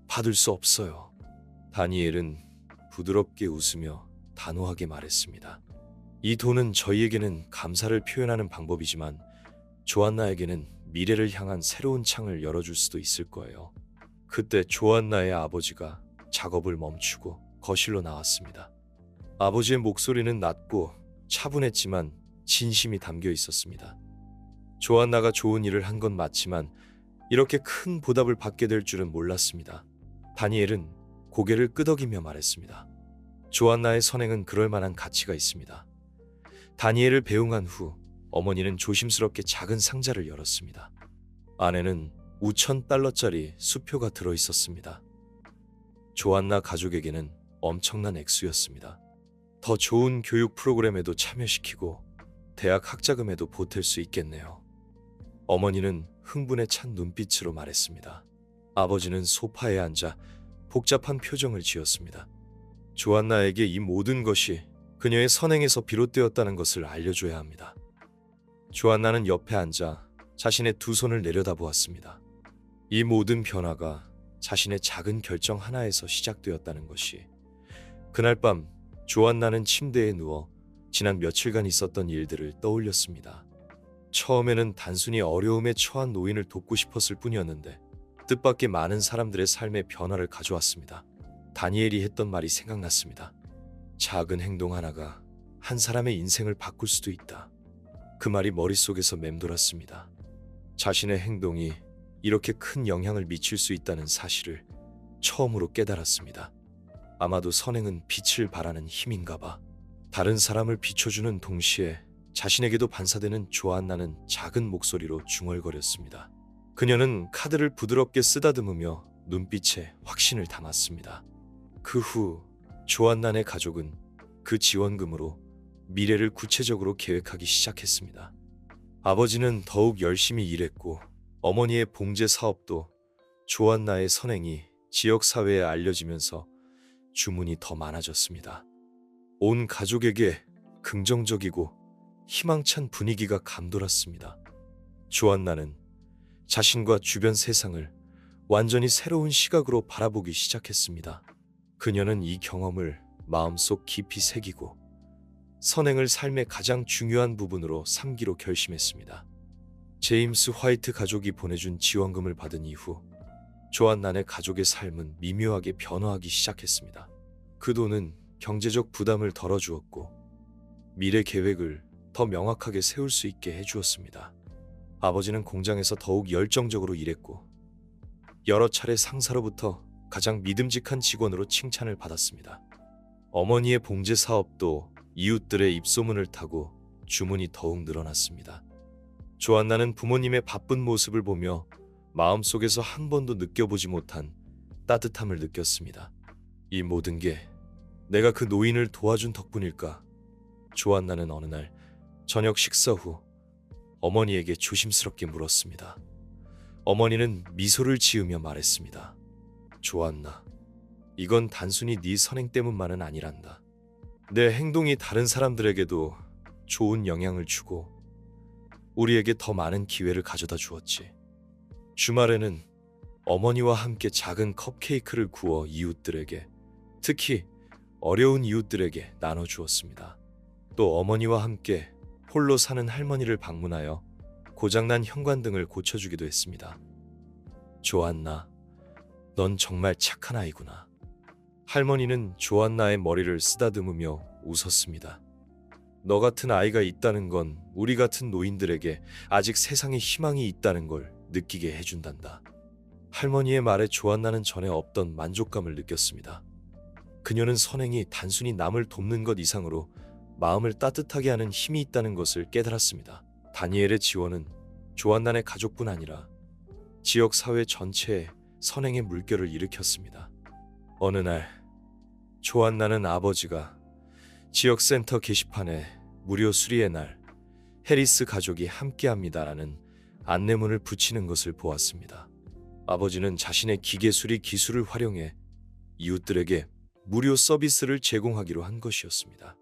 받을 수 없어요. 다니엘은 부드럽게 웃으며 단호하게 말했습니다. 이 돈은 저희에게는 감사를 표현하는 방법이지만 조안나에게는 미래를 향한 새로운 창을 열어줄 수도 있을 거예요. 그때 조안나의 아버지가 작업을 멈추고 거실로 나왔습니다. 아버지의 목소리는 낮고 차분했지만 진심이 담겨 있었습니다. 조안나가 좋은 일을 한 건 맞지만 이렇게 큰 보답을 받게 될 줄은 몰랐습니다. 다니엘은 고개를 끄덕이며 말했습니다. 조안나의 선행은 그럴 만한 가치가 있습니다. 다니엘을 배웅한 후 어머니는 조심스럽게 작은 상자를 열었습니다. 안에는 $5,000짜리 수표가 들어있었습니다. 조안나 가족에게는 엄청난 액수였습니다. 더 좋은 교육 프로그램에도 참여시키고 대학 학자금에도 보탤 수 있겠네요. 어머니는 흥분에 찬 눈빛으로 말했습니다. 아버지는 소파에 앉아 복잡한 표정을 지었습니다. 조안나에게 이 모든 것이 그녀의 선행에서 비롯되었다는 것을 알려줘야 합니다. 조안나는 옆에 앉아 자신의 두 손을 내려다보았습니다. 이 모든 변화가 자신의 작은 결정 하나에서 시작되었다는 것이. 그날 밤 조안나는 침대에 누워 지난 며칠간 있었던 일들을 떠올렸습니다. 처음에는 단순히 어려움에 처한 노인을 돕고 싶었을 뿐이었는데 뜻밖의 많은 사람들의 삶에 변화를 가져왔습니다. 다니엘이 했던 말이 생각났습니다. 작은 행동 하나가 한 사람의 인생을 바꿀 수도 있다. 그 말이 머릿속에서 맴돌았습니다. 자신의 행동이 이렇게 큰 영향을 미칠 수 있다는 사실을 처음으로 깨달았습니다. 아마도 선행은 빛을 발하는 힘인가 봐. 다른 사람을 비춰주는 동시에 자신에게도 반사되는 조안나는 작은 목소리로 중얼거렸습니다. 그녀는 카드를 부드럽게 쓰다듬으며 눈빛에 확신을 담았습니다. 그 후 조안나의 가족은 그 지원금으로 미래를 구체적으로 계획하기 시작했습니다. 아버지는 더욱 열심히 일했고 어머니의 봉제 사업도 조안나의 선행이 지역사회에 알려지면서 주문이 더 많아졌습니다. 온 가족에게 긍정적이고 희망찬 분위기가 감돌았습니다. 조안나는 자신과 주변 세상을 완전히 새로운 시각으로 바라보기 시작했습니다. 그녀는 이 경험을 마음속 깊이 새기고 선행을 삶의 가장 중요한 부분으로 삼기로 결심했습니다. 제임스 화이트 가족이 보내준 지원금을 받은 이후 조안나의 가족의 삶은 미묘하게 변화하기 시작했습니다. 그 돈은 경제적 부담을 덜어주었고 미래 계획을 더 명확하게 세울 수 있게 해주었습니다. 아버지는 공장에서 더욱 열정적으로 일했고 여러 차례 상사로부터 가장 믿음직한 직원으로 칭찬을 받았습니다. 어머니의 봉제 사업도 이웃들의 입소문을 타고 주문이 더욱 늘어났습니다. 조안나는 부모님의 바쁜 모습을 보며 마음속에서 한 번도 느껴보지 못한 따뜻함을 느꼈습니다. 이 모든 게 내가 그 노인을 도와준 덕분일까? 조안나는 어느 날 저녁 식사 후 어머니에게 조심스럽게 물었습니다. 어머니는 미소를 지으며 말했습니다. 조안나, 이건 단순히 네 선행 때문만은 아니란다. 내 행동이 다른 사람들에게도 좋은 영향을 주고 우리에게 더 많은 기회를 가져다 주었지. 주말에는 어머니와 함께 작은 컵케이크를 구워 이웃들에게, 특히 어려운 이웃들에게 나눠주었습니다. 또 어머니와 함께 홀로 사는 할머니를 방문하여 고장난 현관등을 고쳐주기도 했습니다. 조안나, 넌 정말 착한 아이구나. 할머니는 조안나의 머리를 쓰다듬으며 웃었습니다. 너 같은 아이가 있다는 건 우리 같은 노인들에게 아직 세상에 희망이 있다는 걸 느끼게 해준단다. 할머니의 말에 조안나는 전에 없던 만족감을 느꼈습니다. 그녀는 선행이 단순히 남을 돕는 것 이상으로 마음을 따뜻하게 하는 힘이 있다는 것을 깨달았습니다. 다니엘의 지원은 조안나의 가족뿐 아니라 지역 사회 전체에 선행의 물결을 일으켰습니다. 어느 날 조안나는 아버지가 지역센터 게시판에 무료 수리의 날 해리스 가족이 함께합니다라는 안내문을 붙이는 것을 보았습니다. 아버지는 자신의 기계 수리 기술을 활용해 이웃들에게 무료 서비스를 제공하기로 한 것이었습니다.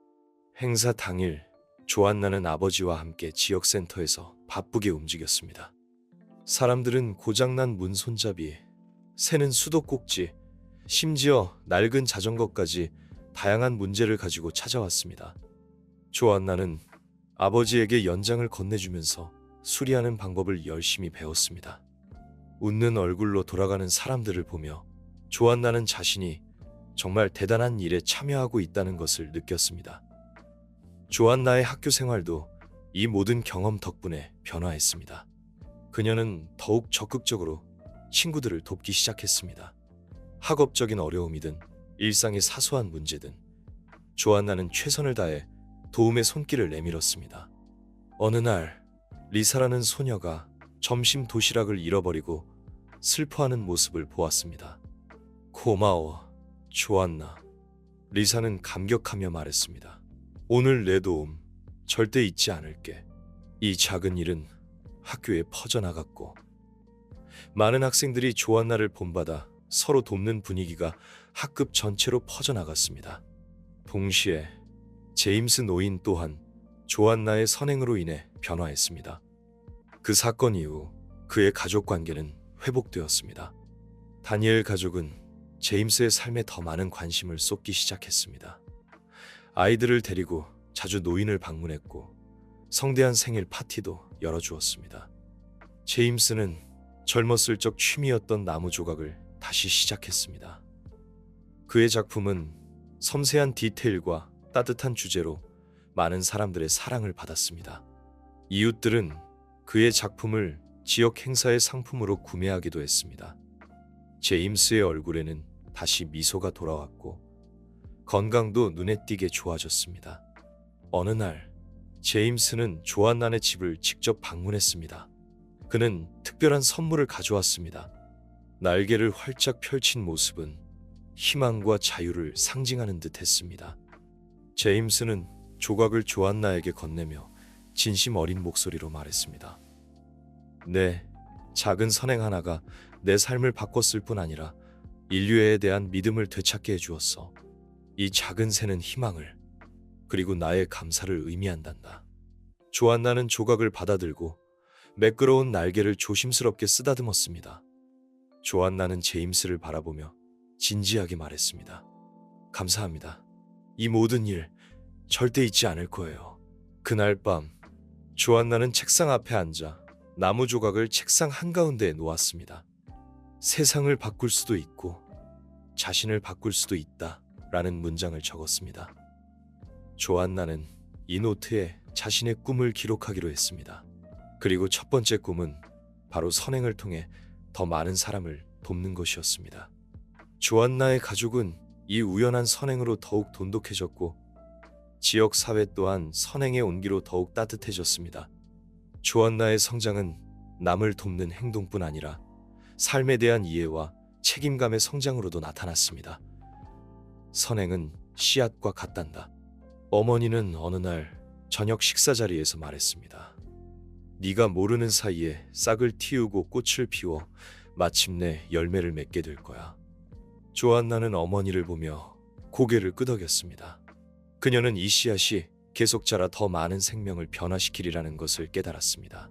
행사 당일 조안나는 아버지와 함께 지역센터에서 바쁘게 움직였습니다. 사람들은 고장난 문 손잡이, 새는 수도꼭지, 심지어 낡은 자전거까지 다양한 문제를 가지고 찾아왔습니다. 조안나는 아버지에게 연장을 건네주면서 수리하는 방법을 열심히 배웠습니다. 웃는 얼굴로 돌아가는 사람들을 보며 조안나는 자신이 정말 대단한 일에 참여하고 있다는 것을 느꼈습니다. 조안나의 학교 생활도 이 모든 경험 덕분에 변화했습니다. 그녀는 더욱 적극적으로 친구들을 돕기 시작했습니다. 학업적인 어려움이든 일상의 사소한 문제든 조안나는 최선을 다해 도움의 손길을 내밀었습니다. 어느 날 리사라는 소녀가 점심 도시락을 잃어버리고 슬퍼하는 모습을 보았습니다. 고마워, 조안나. 리사는 감격하며 말했습니다. 오늘 내 도움 절대 잊지 않을게. 이 작은 일은 학교에 퍼져나갔고 많은 학생들이 조안나를 본받아 서로 돕는 분위기가 학급 전체로 퍼져나갔습니다. 동시에 제임스 노인 또한 조안나의 선행으로 인해 변화했습니다. 그 사건 이후 그의 가족 관계는 회복되었습니다. 다니엘 가족은 제임스의 삶에 더 많은 관심을 쏟기 시작했습니다. 아이들을 데리고 자주 노인을 방문했고 성대한 생일 파티도 열어주었습니다. 제임스는 젊었을 적 취미였던 나무 조각을 다시 시작했습니다. 그의 작품은 섬세한 디테일과 따뜻한 주제로 많은 사람들의 사랑을 받았습니다. 이웃들은 그의 작품을 지역 행사의 상품으로 구매하기도 했습니다. 제임스의 얼굴에는 다시 미소가 돌아왔고 건강도 눈에 띄게 좋아졌습니다. 어느 날 제임스는 조안나의 집을 직접 방문했습니다. 그는 특별한 선물을 가져왔습니다. 날개를 활짝 펼친 모습은 희망과 자유를 상징하는 듯 했습니다. 제임스는 조각을 조안나에게 건네며 진심 어린 목소리로 말했습니다. 네, 작은 선행 하나가 내 삶을 바꿨을 뿐 아니라 인류에 대한 믿음을 되찾게 해주었어. 이 작은 새는 희망을, 그리고 나의 감사를 의미한단다. 조안나는 조각을 받아들고 매끄러운 날개를 조심스럽게 쓰다듬었습니다. 조안나는 제임스를 바라보며 진지하게 말했습니다. 감사합니다. 이 모든 일 절대 잊지 않을 거예요. 그날 밤 조안나는 책상 앞에 앉아 나무 조각을 책상 한가운데에 놓았습니다. 세상을 바꿀 수도 있고 자신을 바꿀 수도 있다 라는 문장을 적었습니다. 조안나는 이 노트에 자신의 꿈을 기록하기로 했습니다. 그리고 첫 번째 꿈은 바로 선행을 통해 더 많은 사람을 돕는 것이었습니다. 조안나의 가족은 이 우연한 선행으로 더욱 돈독해졌고 지역 사회 또한 선행의 온기로 더욱 따뜻해졌습니다. 조안나의 성장은 남을 돕는 행동뿐 아니라 삶에 대한 이해와 책임감의 성장으로도 나타났습니다. 선행은 씨앗과 같단다. 어머니는 어느 날 저녁 식사 자리에서 말했습니다. 네가 모르는 사이에 싹을 틔우고 꽃을 피워 마침내 열매를 맺게 될 거야. 조안나는 어머니를 보며 고개를 끄덕였습니다. 그녀는 이 씨앗이 계속 자라 더 많은 생명을 변화시키리라는 것을 깨달았습니다.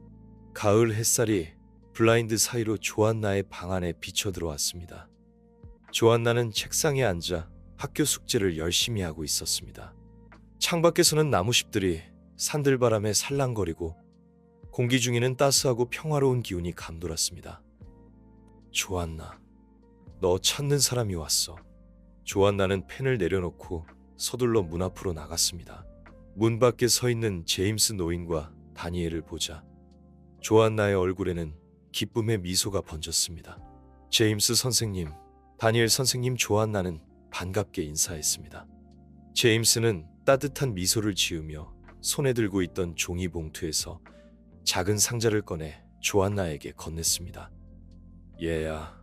가을 햇살이 블라인드 사이로 조안나의 방 안에 비쳐 들어왔습니다. 조안나는 책상에 앉아 학교 숙제를 열심히 하고 있었습니다. 창밖에서는 나무잎들이 산들바람에 살랑거리고 공기 중에는 따스하고 평화로운 기운이 감돌았습니다. 조안나, 너 찾는 사람이 왔어. 조안나는 펜을 내려놓고 서둘러 문 앞으로 나갔습니다. 문 밖에 서 있는 제임스 노인과 다니엘을 보자 조안나의 얼굴에는 기쁨의 미소가 번졌습니다. 제임스 선생님, 다니엘 선생님, 조안나는 반갑게 인사했습니다. 제임스는 따뜻한 미소를 지으며 손에 들고 있던 종이 봉투에서 작은 상자를 꺼내 조안나에게 건넸습니다. 얘야,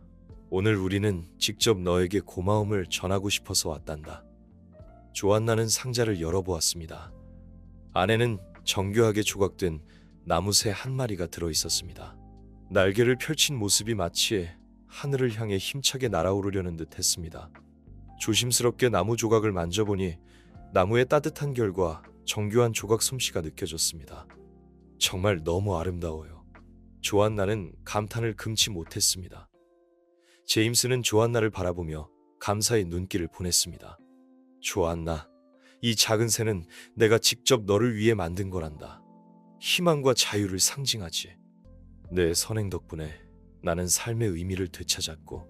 오늘 우리는 직접 너에게 고마움을 전하고 싶어서 왔단다. 조안나는 상자를 열어보았습니다. 안에는 정교하게 조각된 나무새 한 마리가 들어있었습니다. 날개를 펼친 모습이 마치 하늘을 향해 힘차게 날아오르려는 듯 했습니다. 조심스럽게 나무 조각을 만져보니 나무의 따뜻한 결과 정교한 조각 솜씨가 느껴졌습니다. 정말 너무 아름다워요. 조안나는 감탄을 금치 못했습니다. 제임스는 조안나를 바라보며 감사의 눈길을 보냈습니다. 조안나, 이 작은 새는 내가 직접 너를 위해 만든 거란다. 희망과 자유를 상징하지. 내 선행 덕분에 나는 삶의 의미를 되찾았고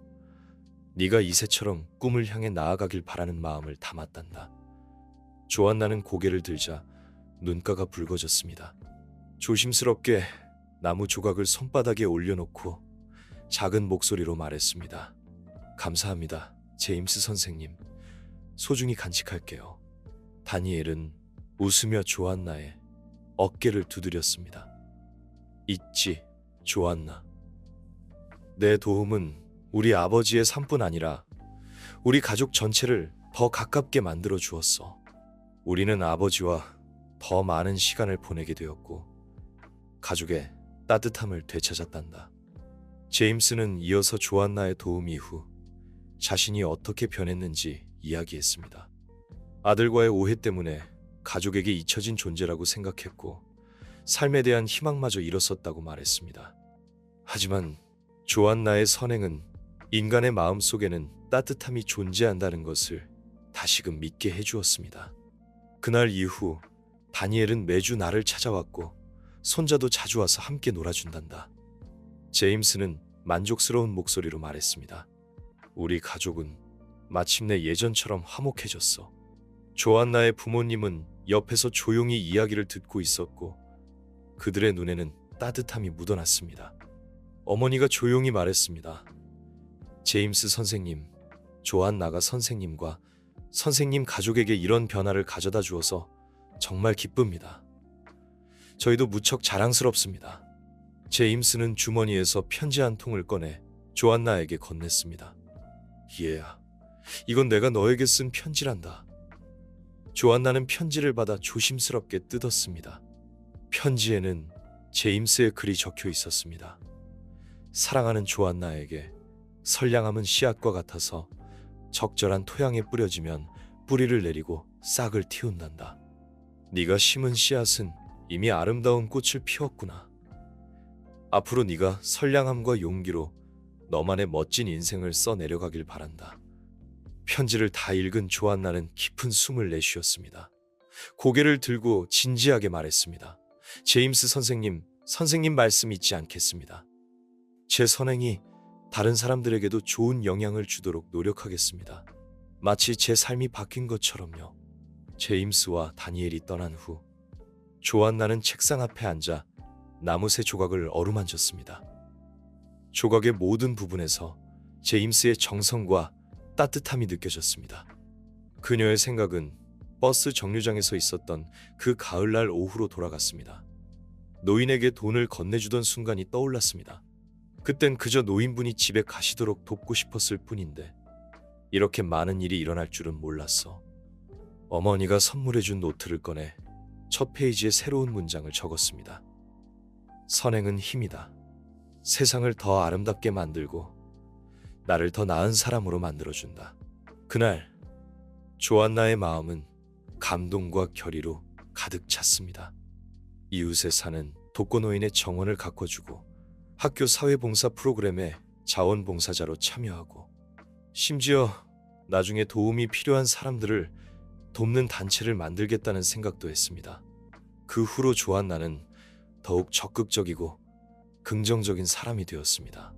네가 이 새처럼 꿈을 향해 나아가길 바라는 마음을 담았단다. 조안나는 고개를 들자 눈가가 붉어졌습니다. 조심스럽게 나무 조각을 손바닥에 올려놓고 작은 목소리로 말했습니다. 감사합니다, 제임스 선생님. 소중히 간직할게요. 다니엘은 웃으며 조안나의 어깨를 두드렸습니다. 있지, 조안나. 내 도움은 우리 아버지의 삶뿐 아니라 우리 가족 전체를 더 가깝게 만들어 주었어. 우리는 아버지와 더 많은 시간을 보내게 되었고 가족의 따뜻함을 되찾았단다. 제임스는 이어서 조안나의 도움 이후 자신이 어떻게 변했는지 이야기했습니다. 아들과의 오해 때문에 가족에게 잊혀진 존재라고 생각했고 삶에 대한 희망마저 잃었었다고 말했습니다. 하지만 조안나의 선행은 인간의 마음 속에는 따뜻함이 존재한다는 것을 다시금 믿게 해주었습니다. 그날 이후 다니엘은 매주 나를 찾아왔고 손자도 자주 와서 함께 놀아준단다. 제임스는 만족스러운 목소리로 말했습니다. 우리 가족은 마침내 예전처럼 화목해졌어. 조안나의 부모님은 옆에서 조용히 이야기를 듣고 있었고 그들의 눈에는 따뜻함이 묻어났습니다. 어머니가 조용히 말했습니다. 제임스 선생님, 조안나가 선생님과 선생님 가족에게 이런 변화를 가져다 주어서 정말 기쁩니다. 저희도 무척 자랑스럽습니다. 제임스는 주머니에서 편지 한 통을 꺼내 조안나에게 건넸습니다. 얘야, 이건 내가 너에게 쓴 편지란다. 조안나는 편지를 받아 조심스럽게 뜯었습니다. 편지에는 제임스의 글이 적혀 있었습니다. 사랑하는 조안나에게 선량함은 씨앗과 같아서 적절한 토양에 뿌려지면 뿌리를 내리고 싹을 틔운단다. 네가 심은 씨앗은 이미 아름다운 꽃을 피웠구나. 앞으로 네가 선량함과 용기로 너만의 멋진 인생을 써내려가길 바란다. 편지를 다 읽은 조안나는 깊은 숨을 내쉬었습니다. 고개를 들고 진지하게 말했습니다. 제임스 선생님, 선생님 말씀 잊지 않겠습니다. 제 선행이 다른 사람들에게도 좋은 영향을 주도록 노력하겠습니다. 마치 제 삶이 바뀐 것처럼요. 제임스와 다니엘이 떠난 후 조안나는 책상 앞에 앉아 나무새 조각을 어루만졌습니다. 조각의 모든 부분에서 제임스의 정성과 따뜻함이 느껴졌습니다. 그녀의 생각은 버스 정류장에서 있었던 그 가을날 오후로 돌아갔습니다. 노인에게 돈을 건네주던 순간이 떠올랐습니다. 그땐 그저 노인분이 집에 가시도록 돕고 싶었을 뿐인데 이렇게 많은 일이 일어날 줄은 몰랐어. 어머니가 선물해준 노트를 꺼내 첫 페이지에 새로운 문장을 적었습니다. 선행은 힘이다. 세상을 더 아름답게 만들고 나를 더 나은 사람으로 만들어준다. 그날 조안나의 마음은 감동과 결의로 가득 찼습니다. 이웃에 사는 독거노인의 정원을 가꿔주고 학교 사회봉사 프로그램에 자원봉사자로 참여하고 심지어 나중에 도움이 필요한 사람들을 돕는 단체를 만들겠다는 생각도 했습니다. 그 후로 조안나는 더욱 적극적이고 긍정적인 사람이 되었습니다.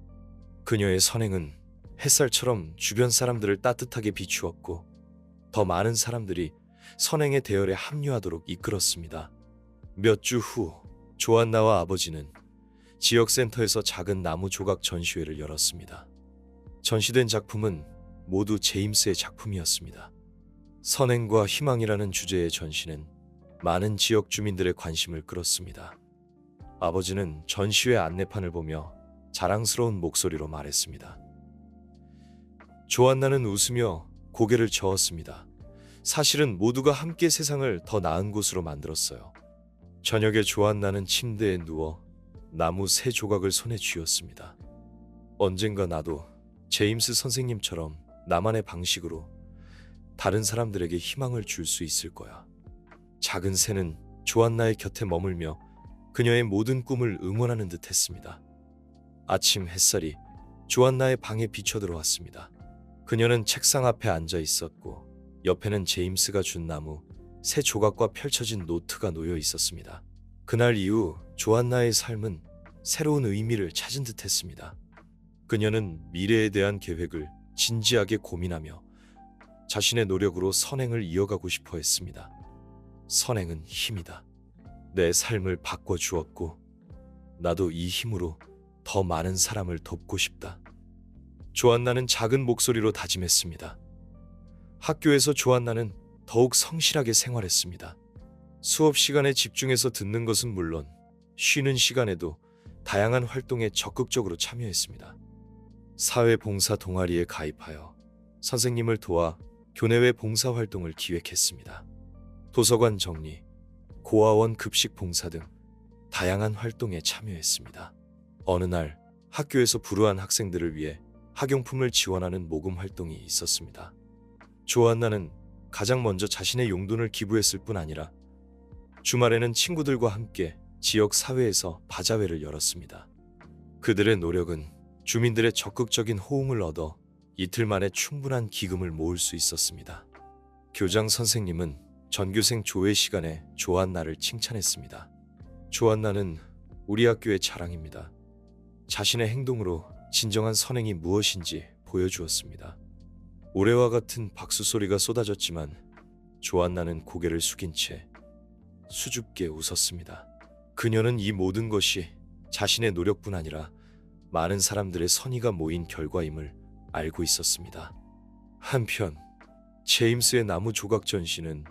그녀의 선행은 햇살처럼 주변 사람들을 따뜻하게 비추었고 더 많은 사람들이 선행의 대열에 합류하도록 이끌었습니다. 몇 주 후 조안나와 아버지는 지역센터에서 작은 나무 조각 전시회를 열었습니다. 전시된 작품은 모두 제임스의 작품이었습니다. 선행과 희망이라는 주제의 전시는 많은 지역 주민들의 관심을 끌었습니다. 아버지는 전시회 안내판을 보며 자랑스러운 목소리로 말했습니다. 조안나는 웃으며 고개를 저었습니다. 사실은 모두가 함께 세상을 더 나은 곳으로 만들었어요. 저녁에 조안나는 침대에 누워 나무 새 조각을 손에 쥐었습니다. 언젠가 나도 제임스 선생님처럼 나만의 방식으로 다른 사람들에게 희망을 줄 수 있을 거야. 작은 새는 조안나의 곁에 머물며 그녀의 모든 꿈을 응원하는 듯 했습니다. 아침 햇살이 조안나의 방에 비쳐 들어왔습니다. 그녀는 책상 앞에 앉아 있었고 옆에는 제임스가 준 나무 새 조각과 펼쳐진 노트가 놓여 있었습니다. 그날 이후 조안나의 삶은 새로운 의미를 찾은 듯 했습니다. 그녀는 미래에 대한 계획을 진지하게 고민하며 자신의 노력으로 선행을 이어가고 싶어 했습니다. 선행은 힘이다. 내 삶을 바꿔주었고 나도 이 힘으로 더 많은 사람을 돕고 싶다. 조안나는 작은 목소리로 다짐했습니다. 학교에서 조안나는 더욱 성실하게 생활했습니다. 수업 시간에 집중해서 듣는 것은 물론 쉬는 시간에도 다양한 활동에 적극적으로 참여했습니다. 사회봉사 동아리에 가입하여 선생님을 도와 교내외 봉사활동을 기획했습니다. 도서관 정리, 고아원 급식 봉사 등 다양한 활동에 참여했습니다. 어느 날 학교에서 불우한 학생들을 위해 학용품을 지원하는 모금 활동이 있었습니다. 조안나는 가장 먼저 자신의 용돈을 기부했을 뿐 아니라 주말에는 친구들과 함께 지역 사회에서 바자회를 열었습니다. 그들의 노력은 주민들의 적극적인 호응을 얻어 이틀 만에 충분한 기금을 모을 수 있었습니다. 교장 선생님은 전교생 조회 시간에 조안나를 칭찬했습니다. 조안나는 우리 학교의 자랑입니다. 자신의 행동으로 진정한 선행이 무엇인지 보여주었습니다. 올해와 같은 박수 소리가 쏟아졌지만 조안나는 고개를 숙인 채 수줍게 웃었습니다. 그녀는 이 모든 것이 자신의 노력뿐 아니라 많은 사람들의 선의가 모인 결과임을 알고 있었습니다. 한편 제임스의 나무 조각 전시는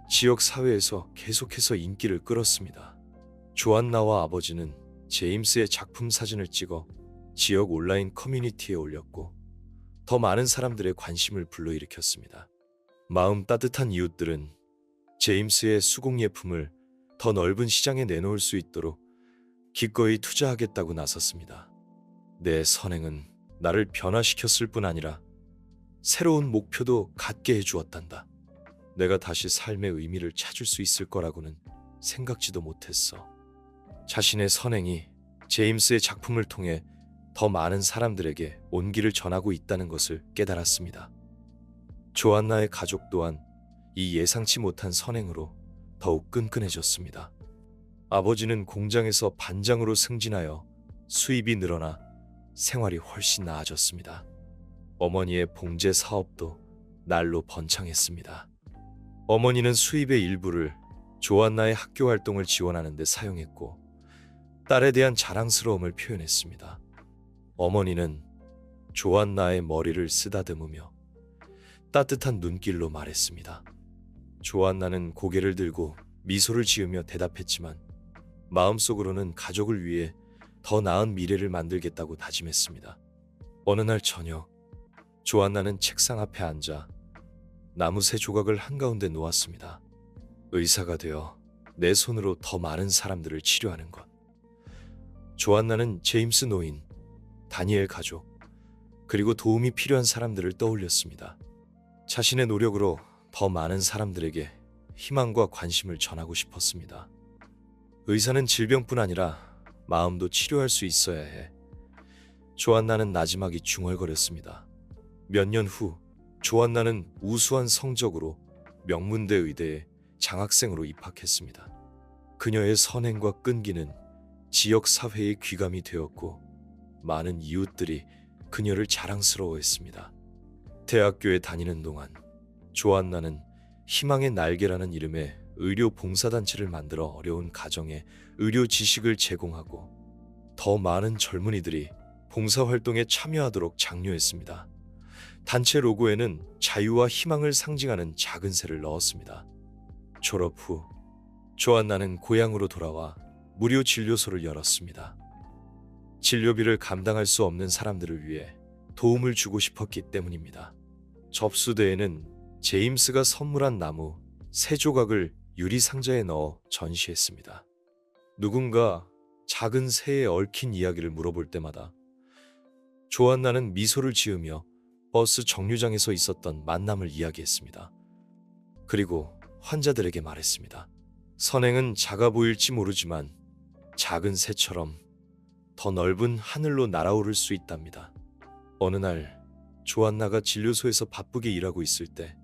지역 사회에서 계속해서 인기를 끌었습니다. 조안나와 아버지는 제임스의 작품 사진을 찍어 지역 온라인 커뮤니티에 올렸고 더 많은 사람들의 관심을 불러일으켰습니다. 마음 따뜻한 이웃들은 제임스의 수공예품을 더 넓은 시장에 내놓을 수 있도록 기꺼이 투자하겠다고 나섰습니다. 내 선행은 나를 변화시켰을 뿐 아니라 새로운 목표도 갖게 해주었단다. 내가 다시 삶의 의미를 찾을 수 있을 거라고는 생각지도 못했어. 자신의 선행이 제임스의 작품을 통해 더 많은 사람들에게 온기를 전하고 있다는 것을 깨달았습니다. 조안나의 가족 또한 이 예상치 못한 선행으로 더욱 끈끈해졌습니다. 아버지는 공장에서 반장으로 승진하여 수입이 늘어나 생활이 훨씬 나아졌습니다. 어머니의 봉제 사업도 날로 번창했습니다. 어머니는 수입의 일부를 조안나의 학교 활동을 지원하는 데 사용했고 딸에 대한 자랑스러움을 표현했습니다. 어머니는 조안나의 머리를 쓰다듬으며 따뜻한 눈길로 말했습니다. 조안나는 고개를 들고 미소를 지으며 대답했지만 마음속으로는 가족을 위해 더 나은 미래를 만들겠다고 다짐했습니다. 어느 날 저녁, 조안나는 책상 앞에 앉아 나무 새 조각을 한가운데 놓았습니다. 의사가 되어 내 손으로 더 많은 사람들을 치료하는 것. 조안나는 제임스 노인, 다니엘 가족, 그리고 도움이 필요한 사람들을 떠올렸습니다. 자신의 노력으로 더 많은 사람들에게 희망과 관심을 전하고 싶었습니다. 의사는 질병뿐 아니라 마음도 치료할 수 있어야 해. 조안나는 나지막이 중얼거렸습니다. 몇 년 후 조안나는 우수한 성적으로 명문대 의대에 장학생으로 입학했습니다. 그녀의 선행과 끈기는 지역 사회의 귀감이 되었고 많은 이웃들이 그녀를 자랑스러워했습니다. 대학교에 다니는 동안 조안나는 희망의 날개라는 이름의 의료 봉사단체를 만들어 어려운 가정에 의료 지식을 제공하고 더 많은 젊은이들이 봉사활동에 참여하도록 장려했습니다. 단체 로고에는 자유와 희망을 상징하는 작은 새를 넣었습니다. 졸업 후 조안나는 고향으로 돌아와 무료 진료소를 열었습니다. 진료비를 감당할 수 없는 사람들을 위해 도움을 주고 싶었기 때문입니다. 접수대에는 제임스가 선물한 나무 3조각을 유리 상자에 넣어 전시했습니다. 누군가 작은 새에 얽힌 이야기를 물어볼 때마다 조안나는 미소를 지으며 버스 정류장에서 있었던 만남을 이야기했습니다. 그리고 환자들에게 말했습니다. 선행은 작아 보일지 모르지만 작은 새처럼 더 넓은 하늘로 날아오를 수 있답니다. 어느 날 조안나가 진료소에서 바쁘게 일하고 있을 때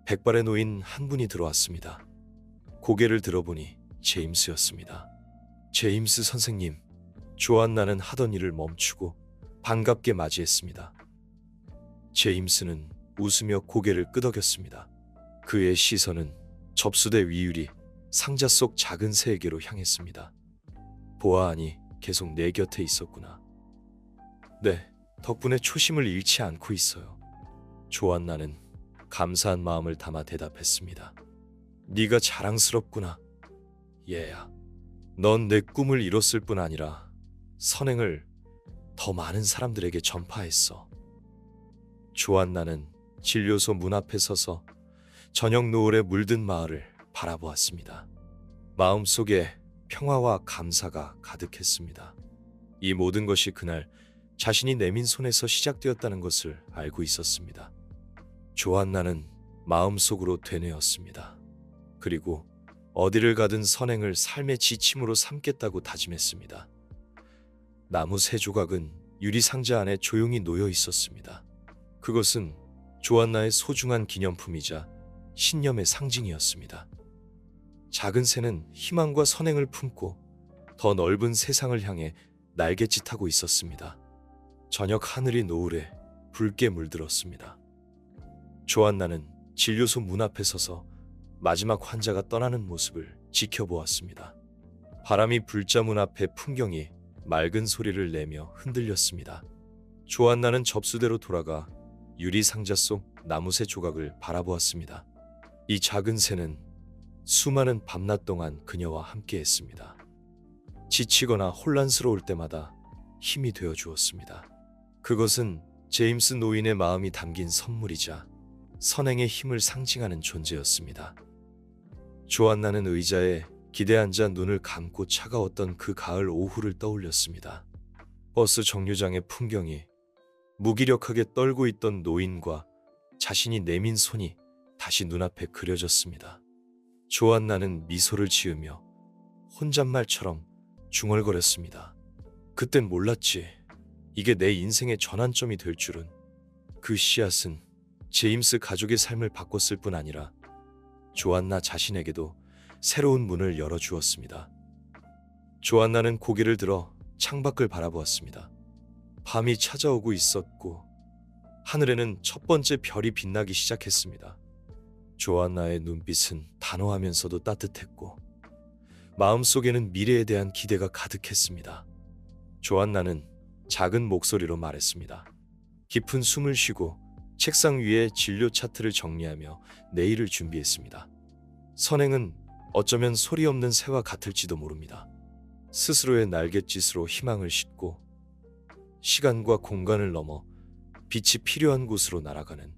백발에 놓인 한 분이 들어왔습니다. 고개를 들어보니 제임스였습니다. 제임스 선생님, 조안나는 하던 일을 멈추고 반갑게 맞이했습니다. 제임스는 웃으며 고개를 끄덕였습니다. 그의 시선은 접수대 위유리 상자 속 작은 새에게로 향했습니다. 보아하니 계속 내 곁에 있었구나. 네, 덕분에 초심을 잃지 않고 있어요. 조안나는 감사한 마음을 담아 대답했습니다. 네가 자랑스럽구나. 얘야, 넌 내 꿈을 이뤘을 뿐 아니라 선행을 더 많은 사람들에게 전파했어. 조안나는 진료소 문 앞에 서서 저녁 노을에 물든 마을을 바라보았습니다. 마음속에 평화와 감사가 가득했습니다. 이 모든 것이 그날 자신이 내민 손에서 시작되었다는 것을 알고 있었습니다. 조안나는 마음속으로 되뇌었습니다. 그리고 어디를 가든 선행을 삶의 지침으로 삼겠다고 다짐했습니다. 나무 3조각은 유리 상자 안에 조용히 놓여 있었습니다. 그것은 조안나의 소중한 기념품이자 신념의 상징이었습니다. 작은 새는 희망과 선행을 품고 더 넓은 세상을 향해 날갯짓하고 있었습니다. 저녁 하늘이 노을에 붉게 물들었습니다. 조안나는 진료소 문 앞에 서서 마지막 환자가 떠나는 모습을 지켜보았습니다. 바람이 불자 문 앞의 풍경이 맑은 소리를 내며 흔들렸습니다. 조안나는 접수대로 돌아가 유리 상자 속 나무 3조각을 바라보았습니다. 이 작은 새는 수많은 밤낮 동안 그녀와 함께했습니다. 지치거나 혼란스러울 때마다 힘이 되어 주었습니다. 그것은 제임스 노인의 마음이 담긴 선물이자 선행의 힘을 상징하는 존재였습니다. 조안나는 의자에 기대 앉아 눈을 감고 차가웠던 그 가을 오후를 떠올렸습니다. 버스 정류장의 풍경이 무기력하게 떨고 있던 노인과 자신이 내민 손이 다시 눈앞에 그려졌습니다. 조안나는 미소를 지으며 혼잣말처럼 중얼거렸습니다. 그땐 몰랐지. 이게 내 인생의 전환점이 될 줄은. 그 씨앗은 제임스 가족의 삶을 바꿨을 뿐 아니라 조안나 자신에게도 새로운 문을 열어주었습니다. 조안나는 고개를 들어 창밖을 바라보았습니다. 밤이 찾아오고 있었고 하늘에는 첫 번째 별이 빛나기 시작했습니다. 조안나의 눈빛은 단호하면서도 따뜻했고 마음속에는 미래에 대한 기대가 가득했습니다. 조안나는 작은 목소리로 말했습니다. 깊은 숨을 쉬고 책상 위에 진료 차트를 정리하며 내일을 준비했습니다. 선행은 어쩌면 소리 없는 새와 같을지도 모릅니다. 스스로의 날갯짓으로 희망을 싣고 시간과 공간을 넘어 빛이 필요한 곳으로 날아가는